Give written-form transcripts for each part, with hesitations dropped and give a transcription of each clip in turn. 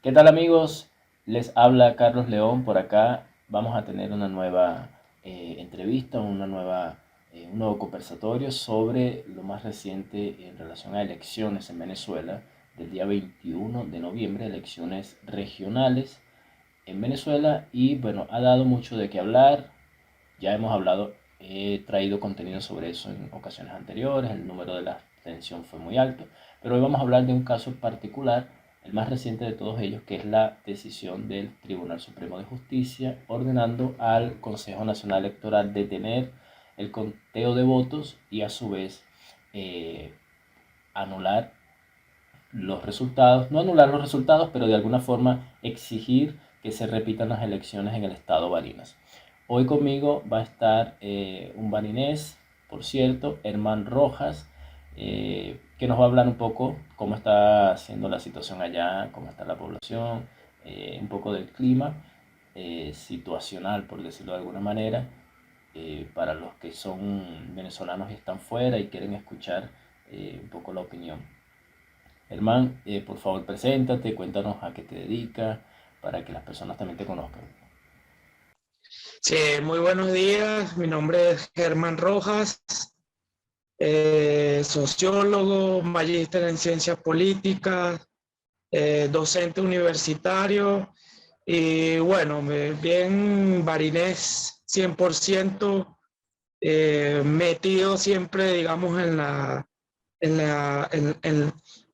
¿Qué tal amigos? Les habla Carlos León por acá. Vamos a tener una nueva entrevista, un nuevo conversatorio sobre lo más reciente en relación a elecciones en Venezuela del día 21 de noviembre, elecciones regionales en Venezuela y bueno, ha dado mucho de qué hablar. Ya hemos hablado, he traído contenido sobre eso en ocasiones anteriores, el número de la abstención fue muy alto, pero hoy vamos a hablar de un caso particular, el más reciente de todos ellos, que es la decisión del Tribunal Supremo de Justicia ordenando al Consejo Nacional Electoral detener el conteo de votos y a su vez eh, anular los resultados, no anular los resultados, pero de alguna forma exigir que se repitan las elecciones en el estado Barinas. Hoy conmigo va a estar un barinés, por cierto, Herman Rojas, que nos va a hablar un poco cómo está siendo la situación allá, cómo está la población, un poco del clima situacional, por decirlo de alguna manera, para los que son venezolanos y están fuera y quieren escuchar un poco la opinión. Germán, por favor, preséntate, cuéntanos a qué te dedicas, para que las personas también te conozcan. Sí, muy buenos días. Mi nombre es Germán Rojas, sociólogo, magíster en ciencias políticas, docente universitario y bueno, bien barinés 100%, metido siempre, digamos, en, la, en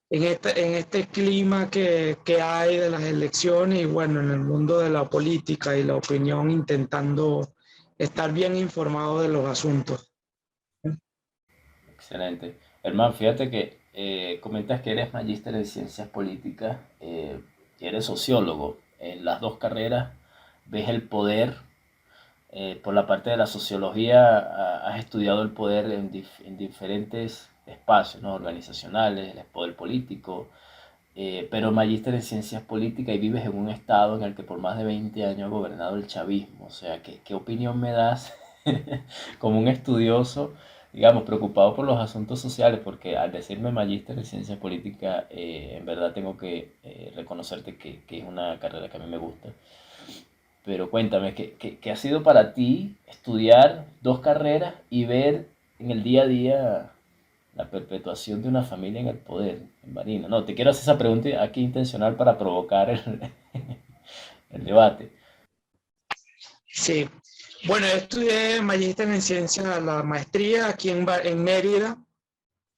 este clima que hay de las elecciones y bueno, en el mundo de la política y la opinión, intentando estar bien informado de los asuntos. Excelente. Germán, fíjate que comentas que eres magíster en ciencias políticas y eres sociólogo. En las dos carreras ves el poder. Por la parte de la sociología, has estudiado el poder en diferentes espacios, ¿no? Organizacionales, el poder político, pero magíster en ciencias políticas y vives en un estado en el que por más de 20 años ha gobernado el chavismo. O sea, ¿qué opinión me das como un estudioso, digamos, preocupado por los asuntos sociales? Porque al decirme magíster en ciencias políticas, en verdad tengo que reconocerte que es una carrera que a mí me gusta. Pero cuéntame, ¿qué ha sido para ti estudiar dos carreras y ver en el día a día la perpetuación de una familia en el poder en Marina? No, te quiero hacer esa pregunta aquí intencional para provocar el debate. Sí, bueno, yo estudié magíster en ciencias, la maestría aquí en Mérida,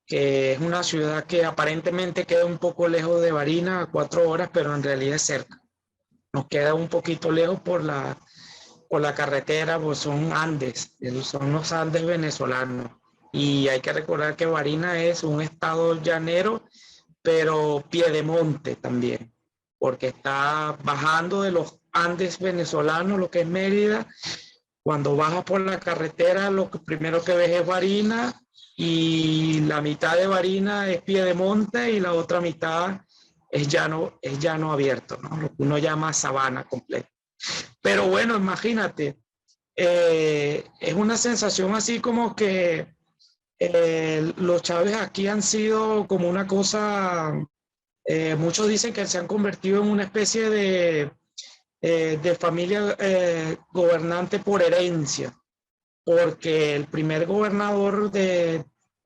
que es una ciudad que aparentemente queda un poco lejos de Barinas, a 4 horas, pero en realidad es cerca. Nos queda un poquito lejos por la carretera, pues son Andes, son los Andes venezolanos. Y hay que recordar que Barinas es un estado llanero, pero piedemonte también, porque está bajando de los Andes venezolanos, lo que es Mérida. Cuando bajas por la carretera, lo que primero que ves es Barinas y la mitad de Barinas es piedemonte y la otra mitad es llano abierto, ¿no? Lo que uno llama sabana completa. Pero bueno, imagínate, es una sensación así como que los Chávez aquí han sido como una cosa, muchos dicen que se han convertido en una especie de familia gobernante por herencia, porque el primer gobernador de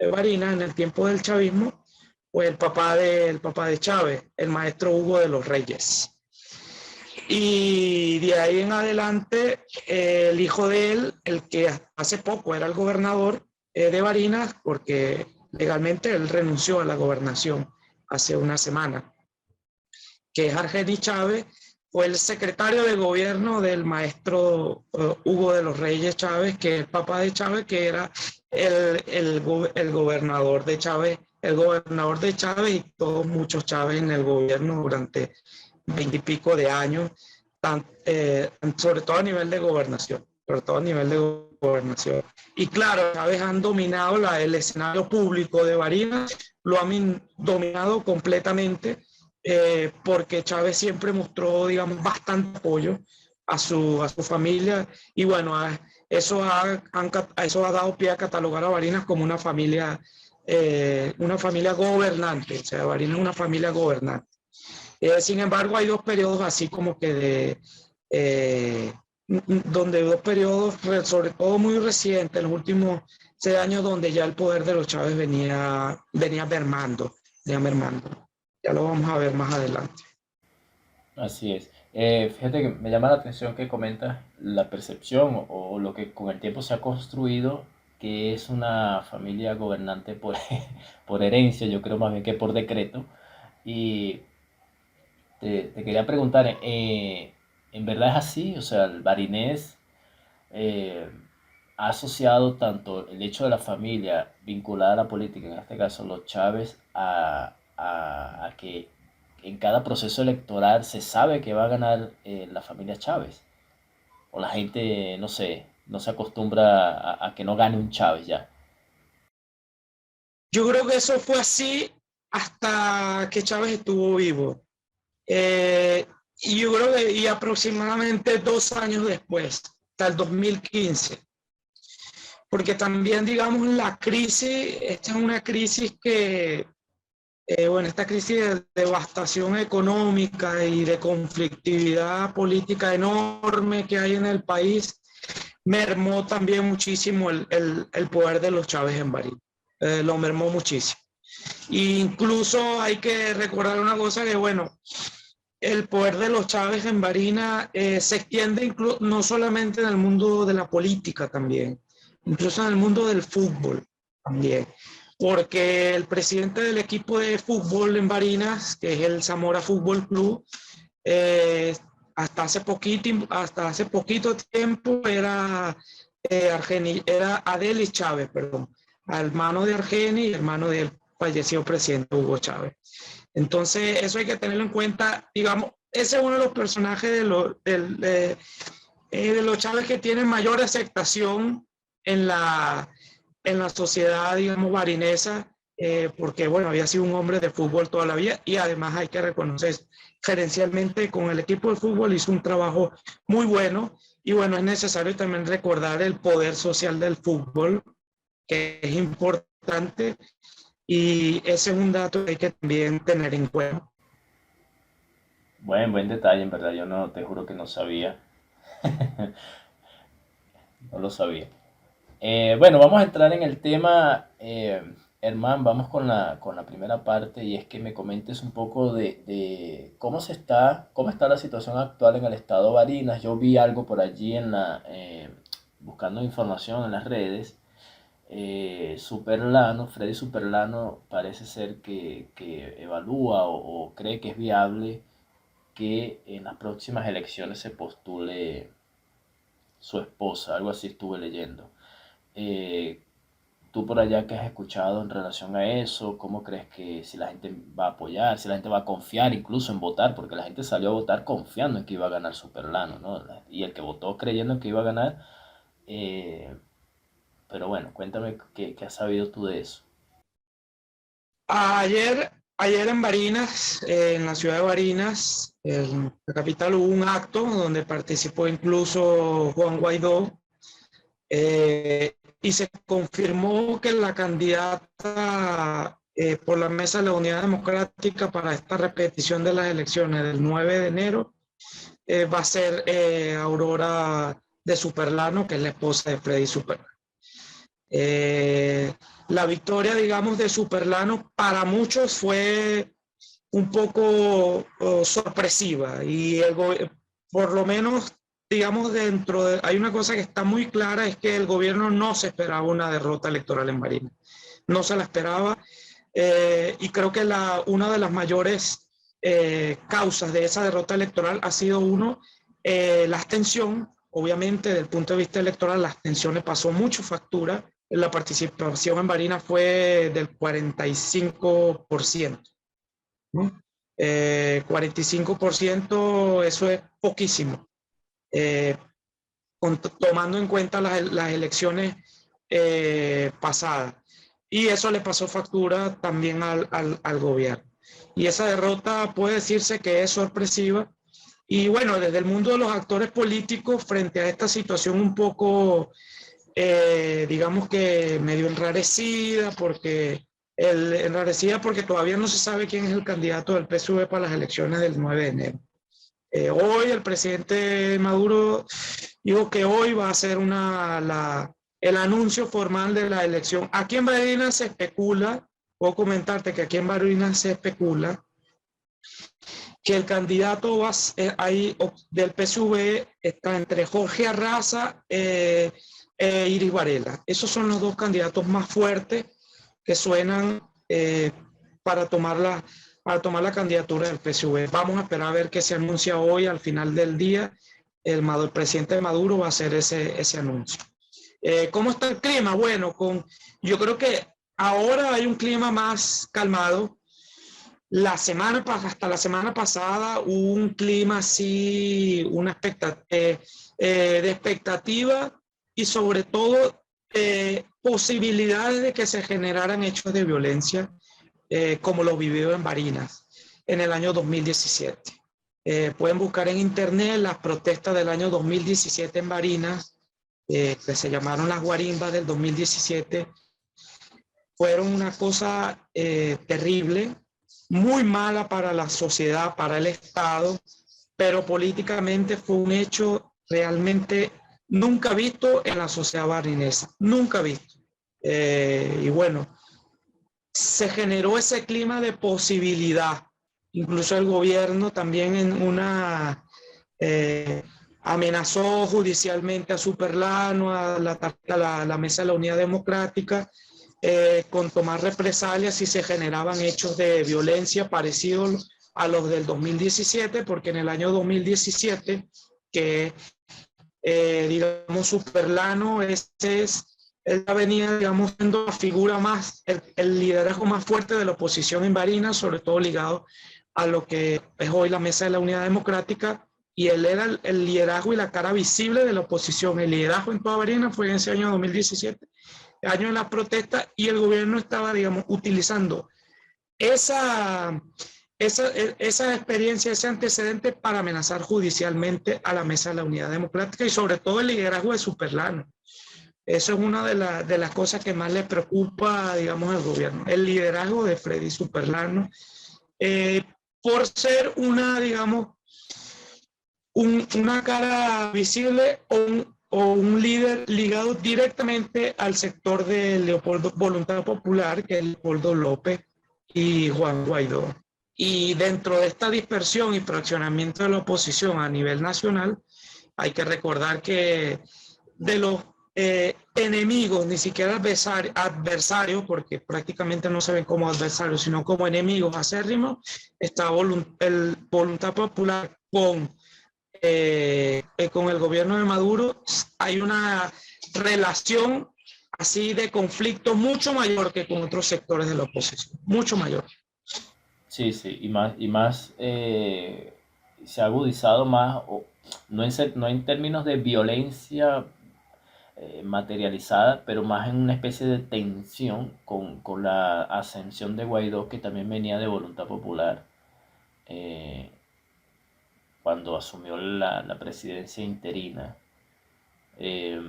Barinas en el tiempo del chavismo fue el papá de Chávez, el maestro Hugo de los Reyes. Y de ahí en adelante, el hijo de él, el que hace poco era el gobernador de Barinas, porque legalmente él renunció a la gobernación hace una semana, que es Argeni Chávez, fue el secretario de gobierno del maestro Hugo de los Reyes Chávez, que es el papá de Chávez, que era el gobernador de Chávez, el gobernador de Chávez y todos muchos Chávez en el gobierno durante 20 y pico de años, sobre todo a nivel de gobernación, sobre todo a nivel de gobernación. Y claro, Chávez han dominado el escenario público de Barinas, lo han dominado completamente, porque Chávez siempre mostró, digamos, bastante apoyo a su familia y bueno, eso ha dado pie a catalogar a Barinas como una familia gobernante, o sea, Barinas es una familia gobernante. Sin embargo, hay dos periodos así como que donde dos periodos, sobre todo muy recientes, los últimos 6 años, donde ya el poder de los Chávez venía mermando, venía mermando. Ya lo vamos a ver más adelante. Así es. Fíjate que me llama la atención que comentas la percepción o lo que con el tiempo se ha construido, que es una familia gobernante por, por herencia, yo creo más bien que por decreto. Y te quería preguntar, ¿en verdad es así? O sea, el barinés eh, ha asociado tanto el hecho de la familia vinculada a la política, en este caso los Chávez, a que en cada proceso electoral se sabe que va a ganar la familia Chávez. O la gente, no sé, no se acostumbra a que no gane un Chávez ya. Yo creo que eso fue así hasta que Chávez estuvo vivo. Eh, y yo creo que y aproximadamente 2 años después, hasta el 2015, porque también, digamos, la crisis, esta es una crisis que, bueno, esta crisis de devastación económica y de conflictividad política enorme que hay en el país, mermó también muchísimo el poder de los Chávez en Barí. Lo mermó muchísimo. E incluso hay que recordar una cosa que, bueno, el poder de los Chávez en Barina se extiende no solamente en el mundo de la política también, incluso en el mundo del fútbol también, porque el presidente del equipo de fútbol en Barinas, que es el Zamora Fútbol Club, eh, hasta hace poquito tiempo era Adelis Chávez, perdón, hermano de Argeni y hermano del fallecido presidente Hugo Chávez. Entonces, eso hay que tenerlo en cuenta. Digamos, ese es uno de los personajes de los Chávez que tienen mayor aceptación en la sociedad, digamos, barinesa, porque, bueno, había sido un hombre de fútbol toda la vida y además hay que reconocer gerencialmente con el equipo de fútbol hizo un trabajo muy bueno. Y bueno, es necesario también recordar el poder social del fútbol, que es importante, y ese es un dato que hay que también tener en cuenta. Buen detalle, en verdad, yo no, te juro que no sabía, no lo sabía. Bueno, vamos a entrar en el tema, Herman, vamos con la primera parte y es que me comentes un poco de cómo está la situación actual en el estado Barinas. Yo vi algo por allí buscando información en las redes. Superlano, Freddy Superlano parece ser que evalúa o cree que es viable que en las próximas elecciones se postule su esposa, algo así estuve leyendo. Eh, Tú por allá que has escuchado en relación a eso, ¿cómo crees que si la gente va a apoyar, si la gente va a confiar incluso en votar? Porque la gente salió a votar confiando en que iba a ganar Superlano, ¿no? Y el que votó creyendo en que iba a ganar, eh, pero bueno, cuéntame qué has sabido tú de eso. Ayer en Barinas, en la ciudad de Barinas, en la capital, hubo un acto donde participó incluso Juan Guaidó, y se confirmó que la candidata por la Mesa de la Unidad Democrática para esta repetición de las elecciones del 9 de enero va a ser Aurora de Superlano, que es la esposa de Freddy Superlano. La victoria, digamos, de Superlano para muchos fue un poco sorpresiva y por lo menos, digamos, hay una cosa que está muy clara, es que el gobierno no se esperaba una derrota electoral en Barinas, no se la esperaba, y creo que una de las mayores causas de esa derrota electoral ha sido la abstención. Obviamente, desde el punto de vista electoral, la abstención le pasó mucho factura. La participación en Barinas fue del 45%, ¿no? 45%, eso es poquísimo, eh, tomando en cuenta las elecciones pasadas. Y eso le pasó factura también al gobierno. Y esa derrota puede decirse que es sorpresiva. Y bueno, desde el mundo de los actores políticos, frente a esta situación un poco, digamos que medio enrarecida, porque enrarecida porque todavía no se sabe quién es el candidato del PSUV para las elecciones del 9 de enero. Hoy el presidente Maduro dijo que hoy va a ser el anuncio formal de la elección. Aquí en Barinas se especula, puedo comentarte que aquí en Barinas se especula que el candidato ahí, del PSUV está entre Jorge Arraza e Iris Varela. Esos son los dos candidatos más fuertes que suenan para tomar la candidatura del PSUV. Vamos a esperar a ver qué se anuncia hoy al final del día. El presidente Maduro va a hacer ese anuncio. ¿Cómo está el clima? Bueno, yo creo que ahora hay un clima más calmado. Hasta la semana pasada hubo un clima así, de expectativa y sobre todo posibilidades de que se generaran hechos de violencia como lo vivió en Barinas en el año 2017. Pueden buscar en internet las protestas del año 2017 en Barinas, que se llamaron las guarimbas del 2017. Fueron una cosa terrible, muy mala para la sociedad, para el Estado, pero políticamente fue un hecho realmente nunca visto en la sociedad barinesa, nunca visto. Y bueno, se generó ese clima de posibilidad. Incluso el gobierno también amenazó judicialmente a Superlano, a la Mesa de la Unidad Democrática, con tomar represalias si se generaban hechos de violencia parecidos a los del 2017, porque en el año 2017, que digamos, Superlano, él venía, digamos, siendo la figura más, el liderazgo más fuerte de la oposición en Barinas, sobre todo ligado a lo que es hoy la Mesa de la Unidad Democrática, y él era el liderazgo y la cara visible de la oposición. El liderazgo en toda Barinas fue en ese año 2017, año de las protestas, y el gobierno estaba, digamos, utilizando esa, esa experiencia, ese antecedente para amenazar judicialmente a la Mesa de la Unidad Democrática y sobre todo el liderazgo de Superlano. Eso es una de las cosas que más le preocupa, digamos, al gobierno, el liderazgo de Freddy Superlano, eh, por ser digamos, una cara visible o un líder ligado directamente al sector de Leopoldo Voluntad Popular, que es Leopoldo López y Juan Guaidó. Y dentro de esta dispersión y fraccionamiento de la oposición a nivel nacional, hay que recordar que de los enemigos, ni siquiera adversarios, porque prácticamente no se ven como adversarios, sino como enemigos acérrimos, está el Voluntad Popular con el gobierno de Maduro. Hay una relación así de conflicto mucho mayor que con otros sectores de la oposición, mucho mayor. Sí, sí, y más se ha agudizado más, no en términos de violencia materializada, pero más en una especie de tensión con la ascensión de Guaidó, que también venía de Voluntad Popular, eh, cuando asumió la presidencia interina. Eh,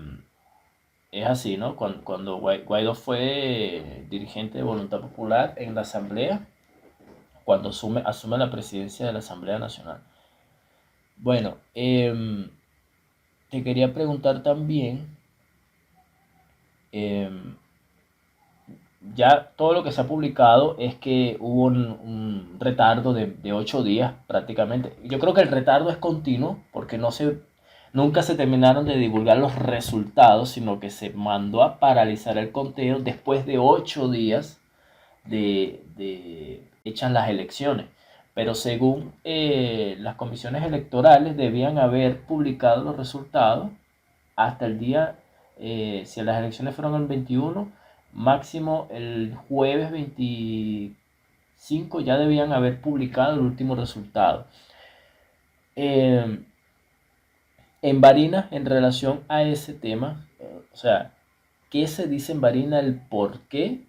es así, ¿no? Cuando Guaidó fue dirigente de Voluntad Popular en la Asamblea, cuando asume la presidencia de la Asamblea Nacional. Bueno, te quería preguntar también, em, ya todo lo que se ha publicado es que hubo un retardo de 8 días prácticamente. Yo creo que el retardo es continuo porque nunca se terminaron de divulgar los resultados, sino que se mandó a paralizar el conteo después de 8 días de hechas las elecciones. Pero según las comisiones electorales debían haber publicado los resultados hasta el día, si las elecciones fueron el 21, máximo el jueves 25 ya debían haber publicado el último resultado. En Barinas, en relación a ese tema, o sea, ¿qué se dice en Barinas? El por qué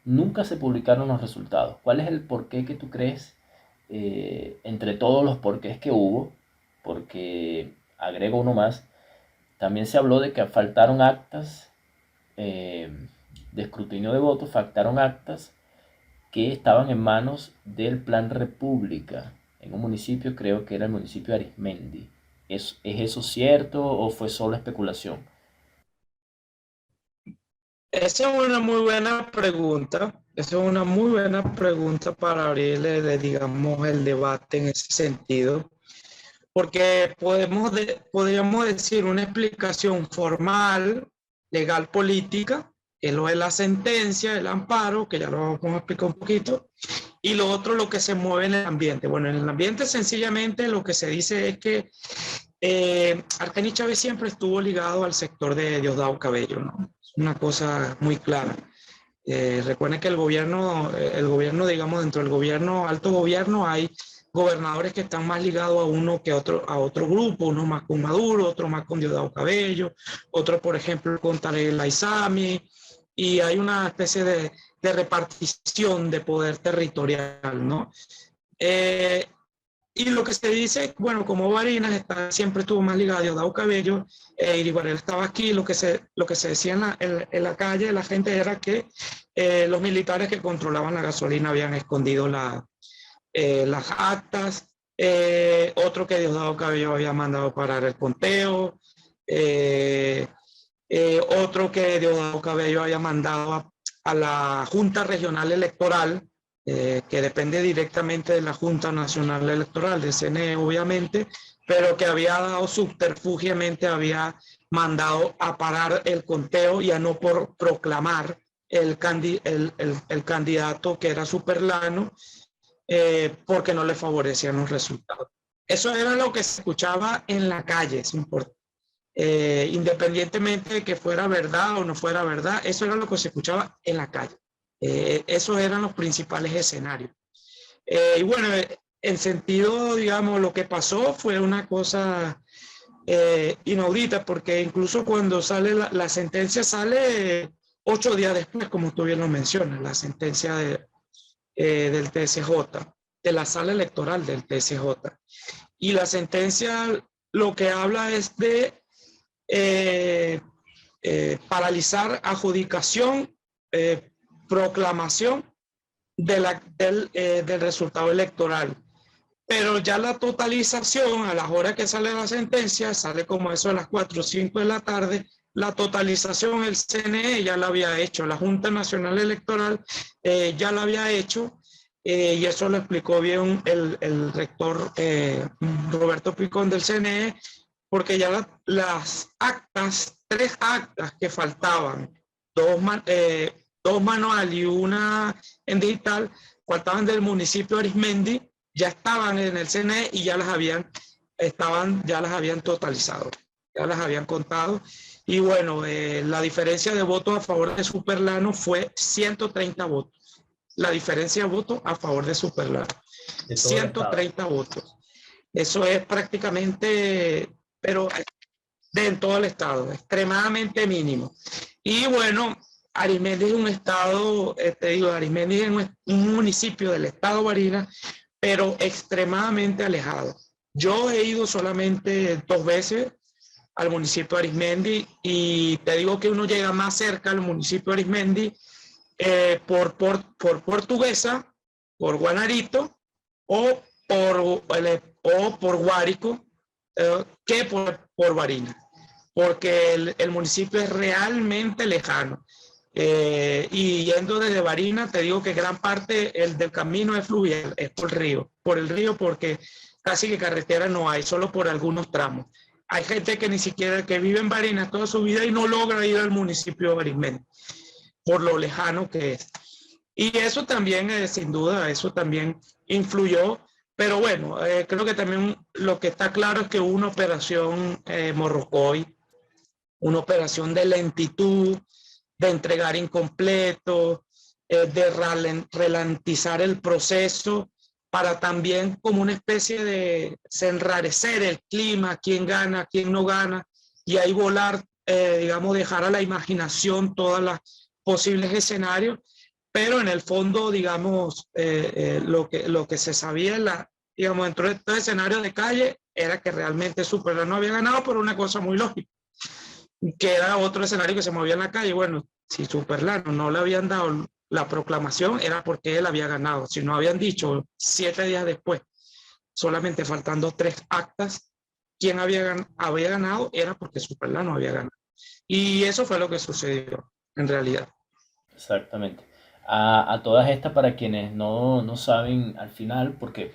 nunca se publicaron los resultados. ¿Cuál es el porqué que tú crees, entre todos los porqués que hubo? Porque agrego uno más. También se habló de que faltaron actas de escrutinio de votos, faltaron actas que estaban en manos del Plan República, en un municipio, creo que era el municipio de Arismendi. Es eso cierto o fue solo especulación? Esa es una muy buena pregunta. Esa es una muy buena pregunta para abrirle, digamos, el debate en ese sentido. Porque podríamos decir una explicación formal, legal, política, que lo es la sentencia, el amparo, que ya lo vamos a explicar un poquito, y lo otro, lo que se mueve en el ambiente. Bueno, en el ambiente sencillamente lo que se dice es que Arcángel Chávez siempre estuvo ligado al sector de Diosdado Cabello, ¿no? Es una cosa muy clara. Recuerden que el gobierno, digamos, dentro del gobierno, alto gobierno, hay gobernadores que están más ligados a uno que a otro grupo, uno más con Maduro, otro más con Diosdado Cabello, otro, por ejemplo, con Tarek Aizami, y hay una especie de repartición de poder territorial, ¿no? Eh, y lo que se dice, bueno, como Barinas siempre estuvo más ligado a Diosdado Cabello, Iribarren estaba aquí, lo que se decía en la calle, la gente era que los militares que controlaban la gasolina habían escondido las actas, otro que Diosdado Cabello había mandado parar el conteo, eh, otro que Diosdado Cabello había mandado a la Junta Regional Electoral, que depende directamente de la Junta Nacional Electoral, de CNE obviamente, pero que había dado subterfugiamente, había mandado a parar el conteo y a no proclamar el candidato que era Superlano, porque no le favorecían los resultados. Eso era lo que se escuchaba en la calle, es importante. Independientemente de que fuera verdad o no fuera verdad, eso era lo que se escuchaba en la calle. Esos eran los principales escenarios. Y bueno, en sentido, digamos, lo que pasó fue una cosa inaudita, porque incluso cuando sale la sentencia, sale 8 días después, como tú bien lo mencionas, la sentencia del TSJ, de la sala electoral del TSJ. Y la sentencia lo que habla es de paralizar adjudicación, proclamación del resultado electoral. Pero ya la totalización, a las horas que sale la sentencia, sale como eso a las 4 o 5 de la tarde, la totalización el CNE ya la había hecho, la Junta Nacional Electoral ya la había hecho, y eso lo explicó bien el rector Roberto Picón del CNE, porque ya las actas, 3 actas que faltaban, dos manual y una en digital, faltaban del municipio de Arismendi, ya estaban en el CNE y ya las habían totalizado, ya las habían contado. Y bueno, la diferencia de votos a favor de Superlano fue 130 votos. La diferencia de votos a favor de Superlano. De todo el estado. 130 votos. Eso es prácticamente, pero en todo el estado, extremadamente mínimo. Y bueno, Arismendi es un estado, te digo, Arismendi es un municipio del estado Barinas, pero extremadamente alejado. Yo he ido solamente 2 veces al municipio de Arismendi y te digo que uno llega más cerca al municipio de Arismendi por Portuguesa, por Guanarito o por Guárico, que por Barinas, porque el municipio es realmente lejano. Y yendo desde Barinas, te digo que gran parte del camino es fluvial, es por el río porque casi que carretera no hay, solo por algunos tramos. Hay gente que ni siquiera, que vive en Barinas toda su vida y no logra ir al municipio de Arismendi, por lo lejano que es. Y eso también, sin duda, eso también influyó. Pero bueno, creo que también lo que está claro es que hubo una operación Morrocoy, una operación de lentitud, de entregar incompleto, de ralentizar el proceso, para también como una especie de enrarecer el clima, quién gana, quién no gana, y ahí volar, digamos, dejar a la imaginación todos los posibles escenarios, pero en el fondo, digamos, lo que se sabía, digamos, dentro de este escenario de calle, era que realmente Superlano no había ganado por una cosa muy lógica, que era otro escenario que se movía en la calle. Bueno, si Superlano no le habían dado la proclamación era porque él había ganado. Si no habían dicho 7 días después, solamente faltando 3 actas, quién había ganado era porque Superlano había ganado. Y eso fue lo que sucedió en realidad. Exactamente. A todas estas, para quienes no saben al final, porque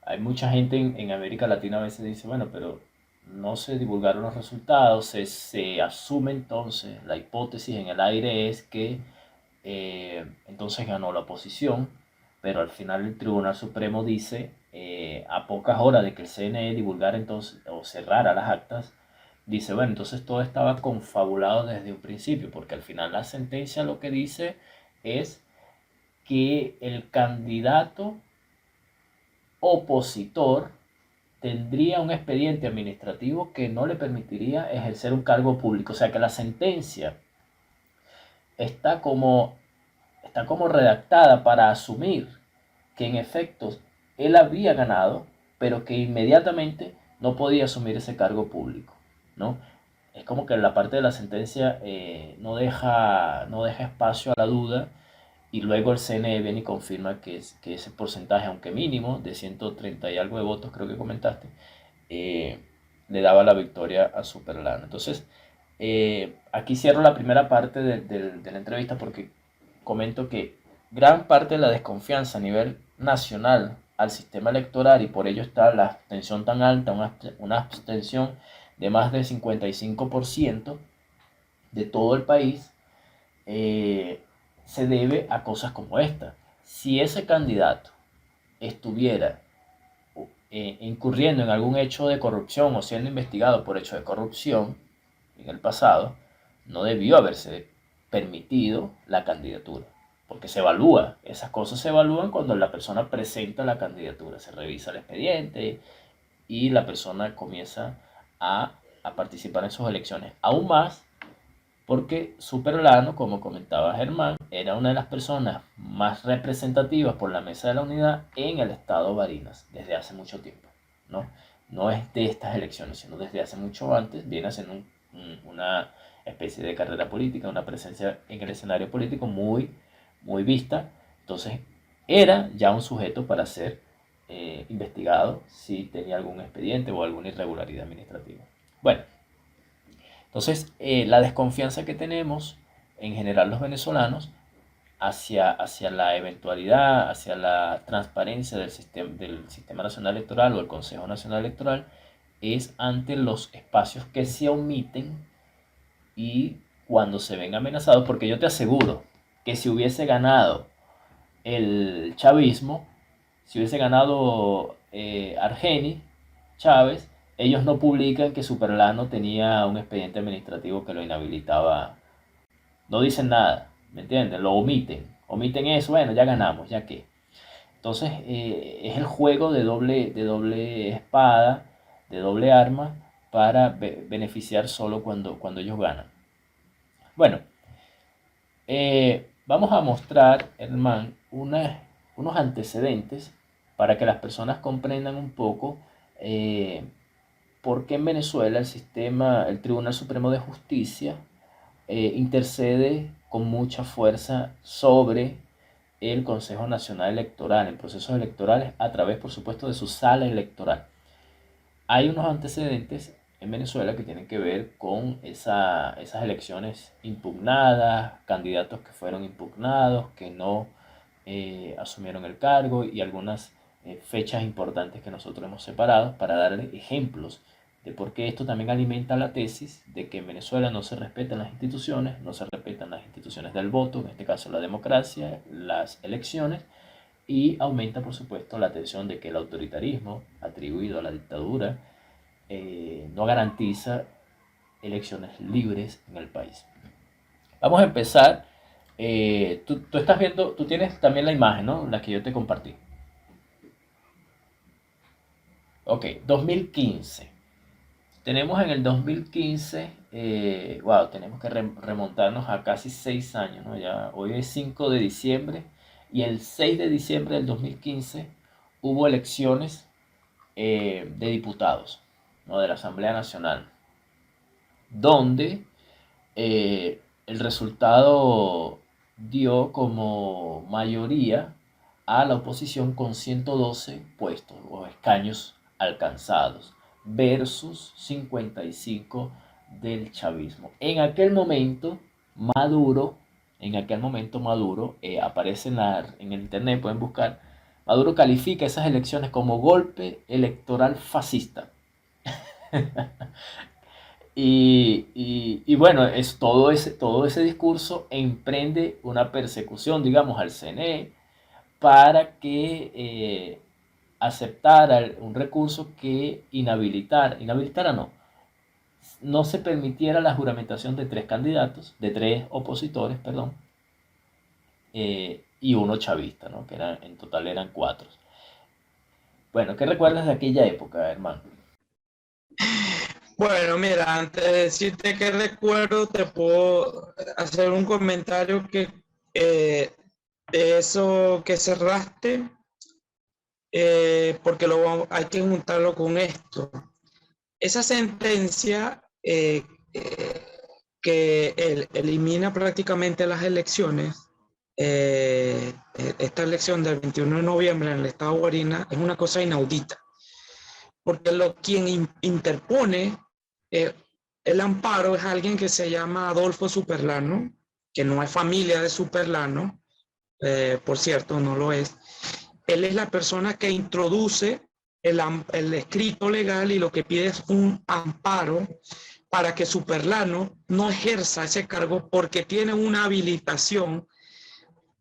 hay mucha gente en América Latina a veces dice, bueno, pero no se divulgaron los resultados, se asume entonces, la hipótesis en el aire es que entonces ganó la oposición, pero al final el Tribunal Supremo dice, a pocas horas de que el CNE divulgara entonces o cerrara las actas, dice, bueno, entonces todo estaba confabulado desde un principio, porque al final la sentencia lo que dice es que el candidato opositor tendría un expediente administrativo que no le permitiría ejercer un cargo público. O sea que la sentencia está como, está como redactada para asumir que en efecto él había ganado, pero que inmediatamente no podía asumir ese cargo público, ¿no? Es como que la parte de la sentencia no deja espacio a la duda y luego el CNE viene y confirma que ese porcentaje, aunque mínimo, de 130 y algo de votos, creo que comentaste, eh, le daba la victoria a Superlano. Entonces, aquí cierro la primera parte de la entrevista porque comento que gran parte de la desconfianza a nivel nacional al sistema electoral y por ello está la abstención tan alta, una abstención de más del 55% de todo el país, eh, se debe a cosas como esta. Si ese candidato estuviera incurriendo en algún hecho de corrupción o siendo investigado por hecho de corrupción en el pasado, no debió haberse permitido la candidatura, porque se evalúa, esas cosas se evalúan cuando la persona presenta la candidatura, se revisa el expediente y la persona comienza a participar en sus elecciones. Aún más porque Superlano, como comentaba Germán, era una de las personas más representativas por la Mesa de la Unidad en el estado Barinas desde hace mucho tiempo, ¿no? No es de estas elecciones, sino desde hace mucho antes, viene haciendo una especie de carrera política, una presencia en el escenario político muy vista. Entonces, era ya un sujeto para ser investigado si tenía algún expediente o alguna irregularidad administrativa. Bueno, entonces, la desconfianza que tenemos en general los venezolanos hacia la eventualidad, hacia la transparencia del sistema nacional electoral o el Consejo Nacional Electoral es ante los espacios que se omiten y cuando se ven amenazados, porque yo te aseguro que si hubiese ganado el chavismo, si hubiese ganado Argeni Chávez, ellos no publican que Superlano tenía un expediente administrativo que lo inhabilitaba. No dicen nada, ¿me entienden? Lo omiten. Omiten eso, bueno, ya ganamos, ya que. Entonces, es el juego de doble espada, de doble arma, para beneficiar solo cuando ellos ganan. Bueno, vamos a mostrar, Herman, unos antecedentes para que las personas comprendan un poco por qué en Venezuela el Tribunal Supremo de Justicia intercede con mucha fuerza sobre el Consejo Nacional Electoral en procesos electorales a través, por supuesto, de su sala electoral. Hay unos antecedentes en Venezuela que tienen que ver con esas elecciones impugnadas, candidatos que fueron impugnados, que no asumieron el cargo y algunas fechas importantes que nosotros hemos separado para darle ejemplos de por qué esto también alimenta la tesis de que en Venezuela no se respetan las instituciones, no se respetan las instituciones del voto, en este caso la democracia, las elecciones, y aumenta, por supuesto, la tensión de que el autoritarismo atribuido a la dictadura no garantiza elecciones libres en el país. Vamos a empezar. Tú estás viendo, tú tienes también la imagen, ¿no? La que yo te compartí. Ok, 2015. Tenemos en el 2015, wow, tenemos que remontarnos a casi 6 años, ¿no? Ya, hoy es 5 de diciembre y el 6 de diciembre del 2015 hubo elecciones de diputados, ¿no? De la Asamblea Nacional, donde el resultado dio como mayoría a la oposición con 112 puestos o escaños alcanzados versus 55 del chavismo. Maduro, en aquel momento Maduro, aparece en el internet, pueden buscar, Maduro califica esas elecciones como golpe electoral fascista. Y bueno, todo ese discurso emprende una persecución, digamos, al CNE para que aceptara un recurso que inhabilitara no se permitiera la juramentación de tres candidatos, de tres opositores, perdón, y uno chavista, ¿no? Que en total eran cuatro. Bueno, ¿qué recuerdas de aquella época, hermano? Bueno, mira, antes de decirte qué recuerdo, te puedo hacer un comentario que eso que cerraste, porque hay que juntarlo con esto. Esa sentencia que elimina prácticamente las elecciones, esta elección del 21 de noviembre en el estado de Guarina es una cosa inaudita, porque quien interpone el amparo es alguien que se llama Adolfo Superlano, que no es familia de Superlano, por cierto, no lo es. Él es la persona que introduce el escrito legal y lo que pide es un amparo para que Superlano no ejerza ese cargo porque tiene una habilitación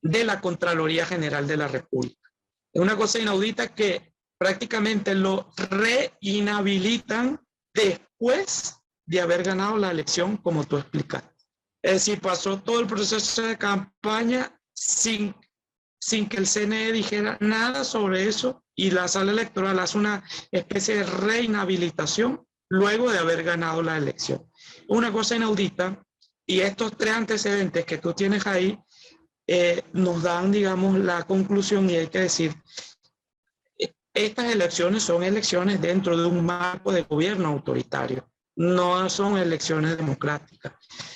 de la Contraloría General de la República. Es una cosa inaudita que prácticamente lo reinhabilitan después de haber ganado la elección, como tú explicaste. Es decir, pasó todo el proceso de campaña sin que el CNE dijera nada sobre eso y la sala electoral hace una especie de reinhabilitación luego de haber ganado la elección. Una cosa inaudita, y estos tres antecedentes que tú tienes ahí nos dan, digamos, la conclusión, y hay que decir, estas elecciones son elecciones dentro de un marco de gobierno autoritario, no son elecciones democráticas.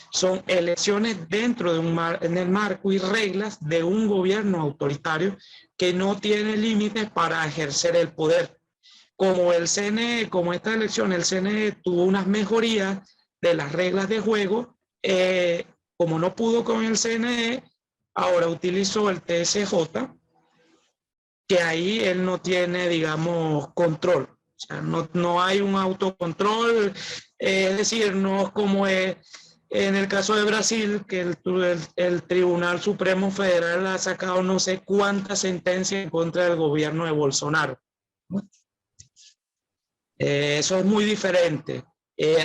Son elecciones dentro de en el marco y reglas de un gobierno autoritario que no tiene límites para ejercer el poder. Como el CNE, como esta elección, el CNE tuvo unas mejorías de las reglas de juego, como no pudo con el CNE, ahora utilizó el TSJ, que ahí él no tiene, digamos, control. O sea, no hay un autocontrol, es decir, no es como es en el caso de Brasil, que el Tribunal Supremo Federal ha sacado no sé cuántas sentencias en contra del gobierno de Bolsonaro. Eso es muy diferente.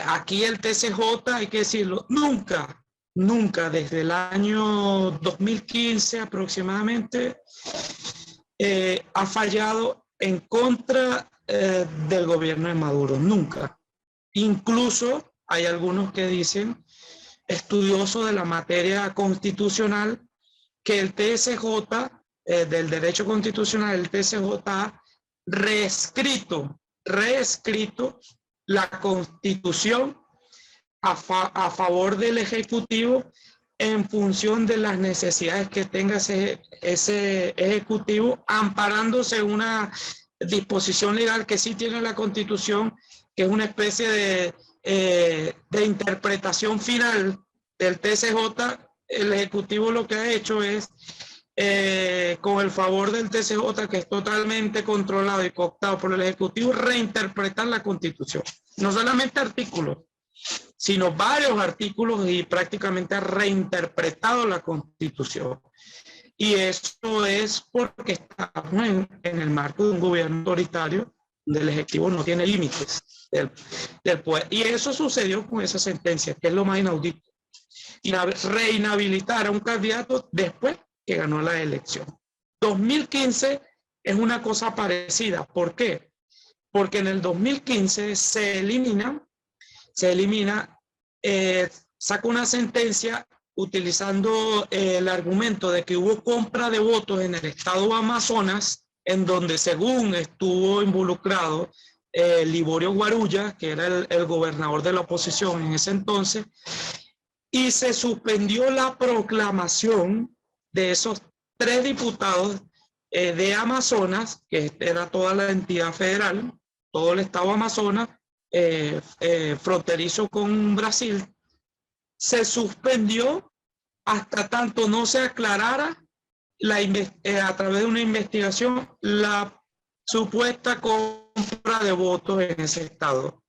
Aquí el TCJ, hay que decirlo, nunca desde el año 2015 aproximadamente, ha fallado en contra del gobierno de Maduro, nunca. Incluso hay algunos que dicen, estudiosos de la materia constitucional, que el TSJ, del derecho constitucional, el TSJ ha reescrito la Constitución a favor del Ejecutivo en función de las necesidades que tenga ese Ejecutivo, amparándose en una disposición legal que sí tiene la Constitución, que es una especie de interpretación final del TCJ. El Ejecutivo lo que ha hecho es, con el favor del TCJ, que es totalmente controlado y cooptado por el Ejecutivo, reinterpretar la Constitución. No solamente artículos, sino varios artículos, y prácticamente ha reinterpretado la Constitución. Y eso es porque estamos en el marco de un gobierno autoritario donde el Ejecutivo no tiene límites del poder. Y eso sucedió con esa sentencia, que es lo más inaudito. Reinhabilitar a un candidato después que ganó la elección. 2015 es una cosa parecida. ¿Por qué? Porque en el 2015 saca una sentencia utilizando el argumento de que hubo compra de votos en el estado Amazonas, en donde según estuvo involucrado Liborio Guarulla, que era el gobernador de la oposición en ese entonces, y se suspendió la proclamación de esos 3 diputados de Amazonas, que era toda la entidad federal, todo el estado Amazonas, fronterizo con Brasil, se suspendió hasta tanto no se aclarara a través de una investigación la supuesta compra de votos en ese estado.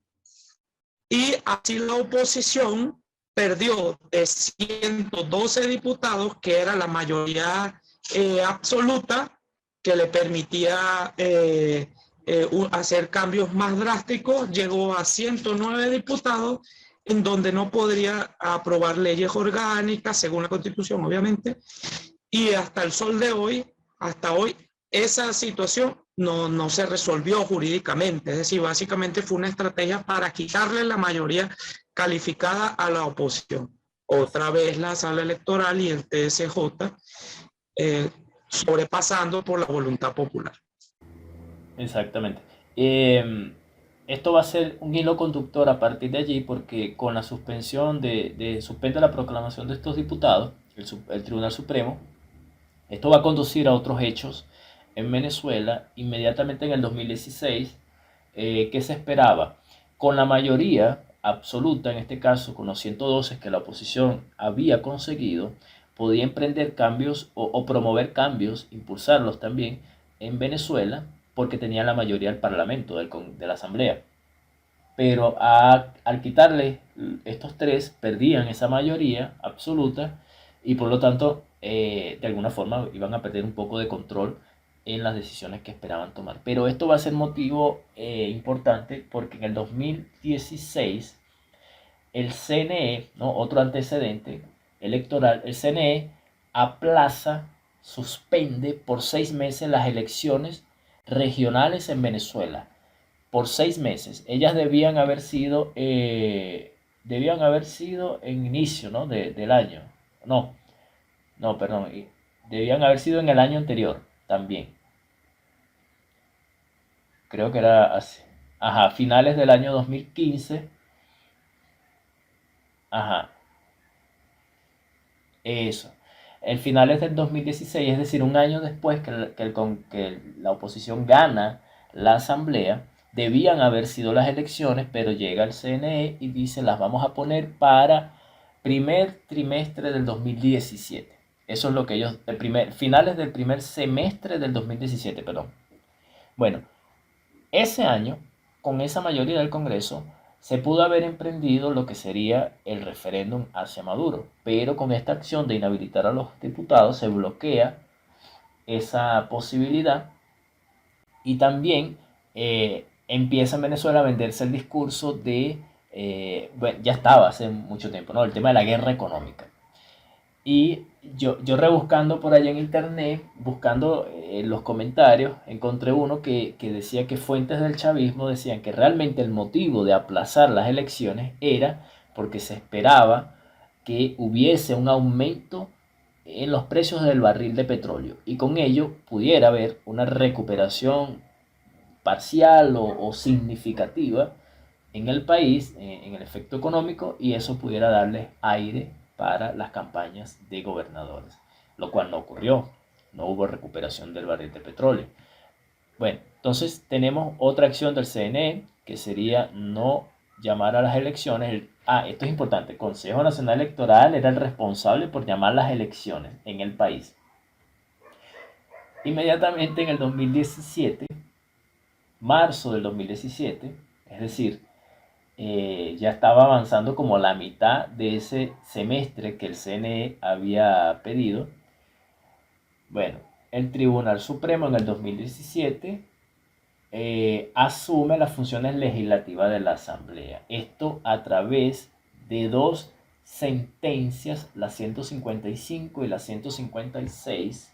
Y así la oposición perdió de 112 diputados, que era la mayoría absoluta, que le permitía hacer cambios más drásticos, llegó a 109 diputados, en donde no podría aprobar leyes orgánicas, según la Constitución, obviamente, y hasta el sol de hoy, hasta hoy, esa situación no se resolvió jurídicamente. Es decir, básicamente fue una estrategia para quitarle la mayoría calificada a la oposición. Otra vez la sala electoral y el TSJ sobrepasando por la voluntad popular. Exactamente. Esto va a ser un hilo conductor a partir de allí porque con la suspensión de suspende la proclamación de estos diputados, el Tribunal Supremo, esto va a conducir a otros hechos en Venezuela inmediatamente en el 2016. ¿Qué se esperaba? Con la mayoría absoluta, en este caso con los 112 que la oposición había conseguido, podía emprender cambios o promover cambios, impulsarlos también en Venezuela, porque tenía la mayoría del Parlamento, de la Asamblea. Pero al quitarle estos tres, perdían esa mayoría absoluta y por lo tanto, de alguna forma, iban a perder un poco de control en las decisiones que esperaban tomar. Pero esto va a ser motivo importante porque en el 2016 el CNE, ¿no? Otro antecedente electoral, el CNE aplaza, suspende por 6 meses las elecciones regionales en Venezuela. Por 6 meses. Ellas debían haber sido en inicio, ¿no? Del año. No, no, perdón. Debían haber sido en el año anterior también. Creo que era así. Ajá, finales del año 2015. Ajá, eso. En finales del 2016, es decir, un año después que la oposición gana la asamblea, debían haber sido las elecciones, pero llega el CNE y dice las vamos a poner para primer trimestre del 2017. Eso es lo que ellos, finales del primer semestre del 2017, perdón. Bueno, ese año, con esa mayoría del Congreso, se pudo haber emprendido lo que sería el referéndum hacia Maduro, pero con esta acción de inhabilitar a los diputados se bloquea esa posibilidad y también empieza en Venezuela a venderse el discurso bueno, ya estaba hace mucho tiempo, ¿no? El tema de la guerra económica. Y yo rebuscando por allá en internet, buscando los comentarios, encontré uno que decía que fuentes del chavismo decían que realmente el motivo de aplazar las elecciones era porque se esperaba que hubiese un aumento en los precios del barril de petróleo y con ello pudiera haber una recuperación parcial o significativa en el país, en el efecto económico, y eso pudiera darle aire para las campañas de gobernadores, lo cual no ocurrió, no hubo recuperación del barril de petróleo. Bueno, entonces tenemos otra acción del CNE, que sería no llamar a las elecciones. Esto es importante, el Consejo Nacional Electoral era el responsable por llamar las elecciones en el país. Inmediatamente en el 2017, marzo del 2017, es decir, ya estaba avanzando como la mitad de ese semestre que el CNE había pedido. Bueno, el Tribunal Supremo en el 2017 asume las funciones legislativas de la Asamblea. Esto a través de dos sentencias, la 155 y la 156,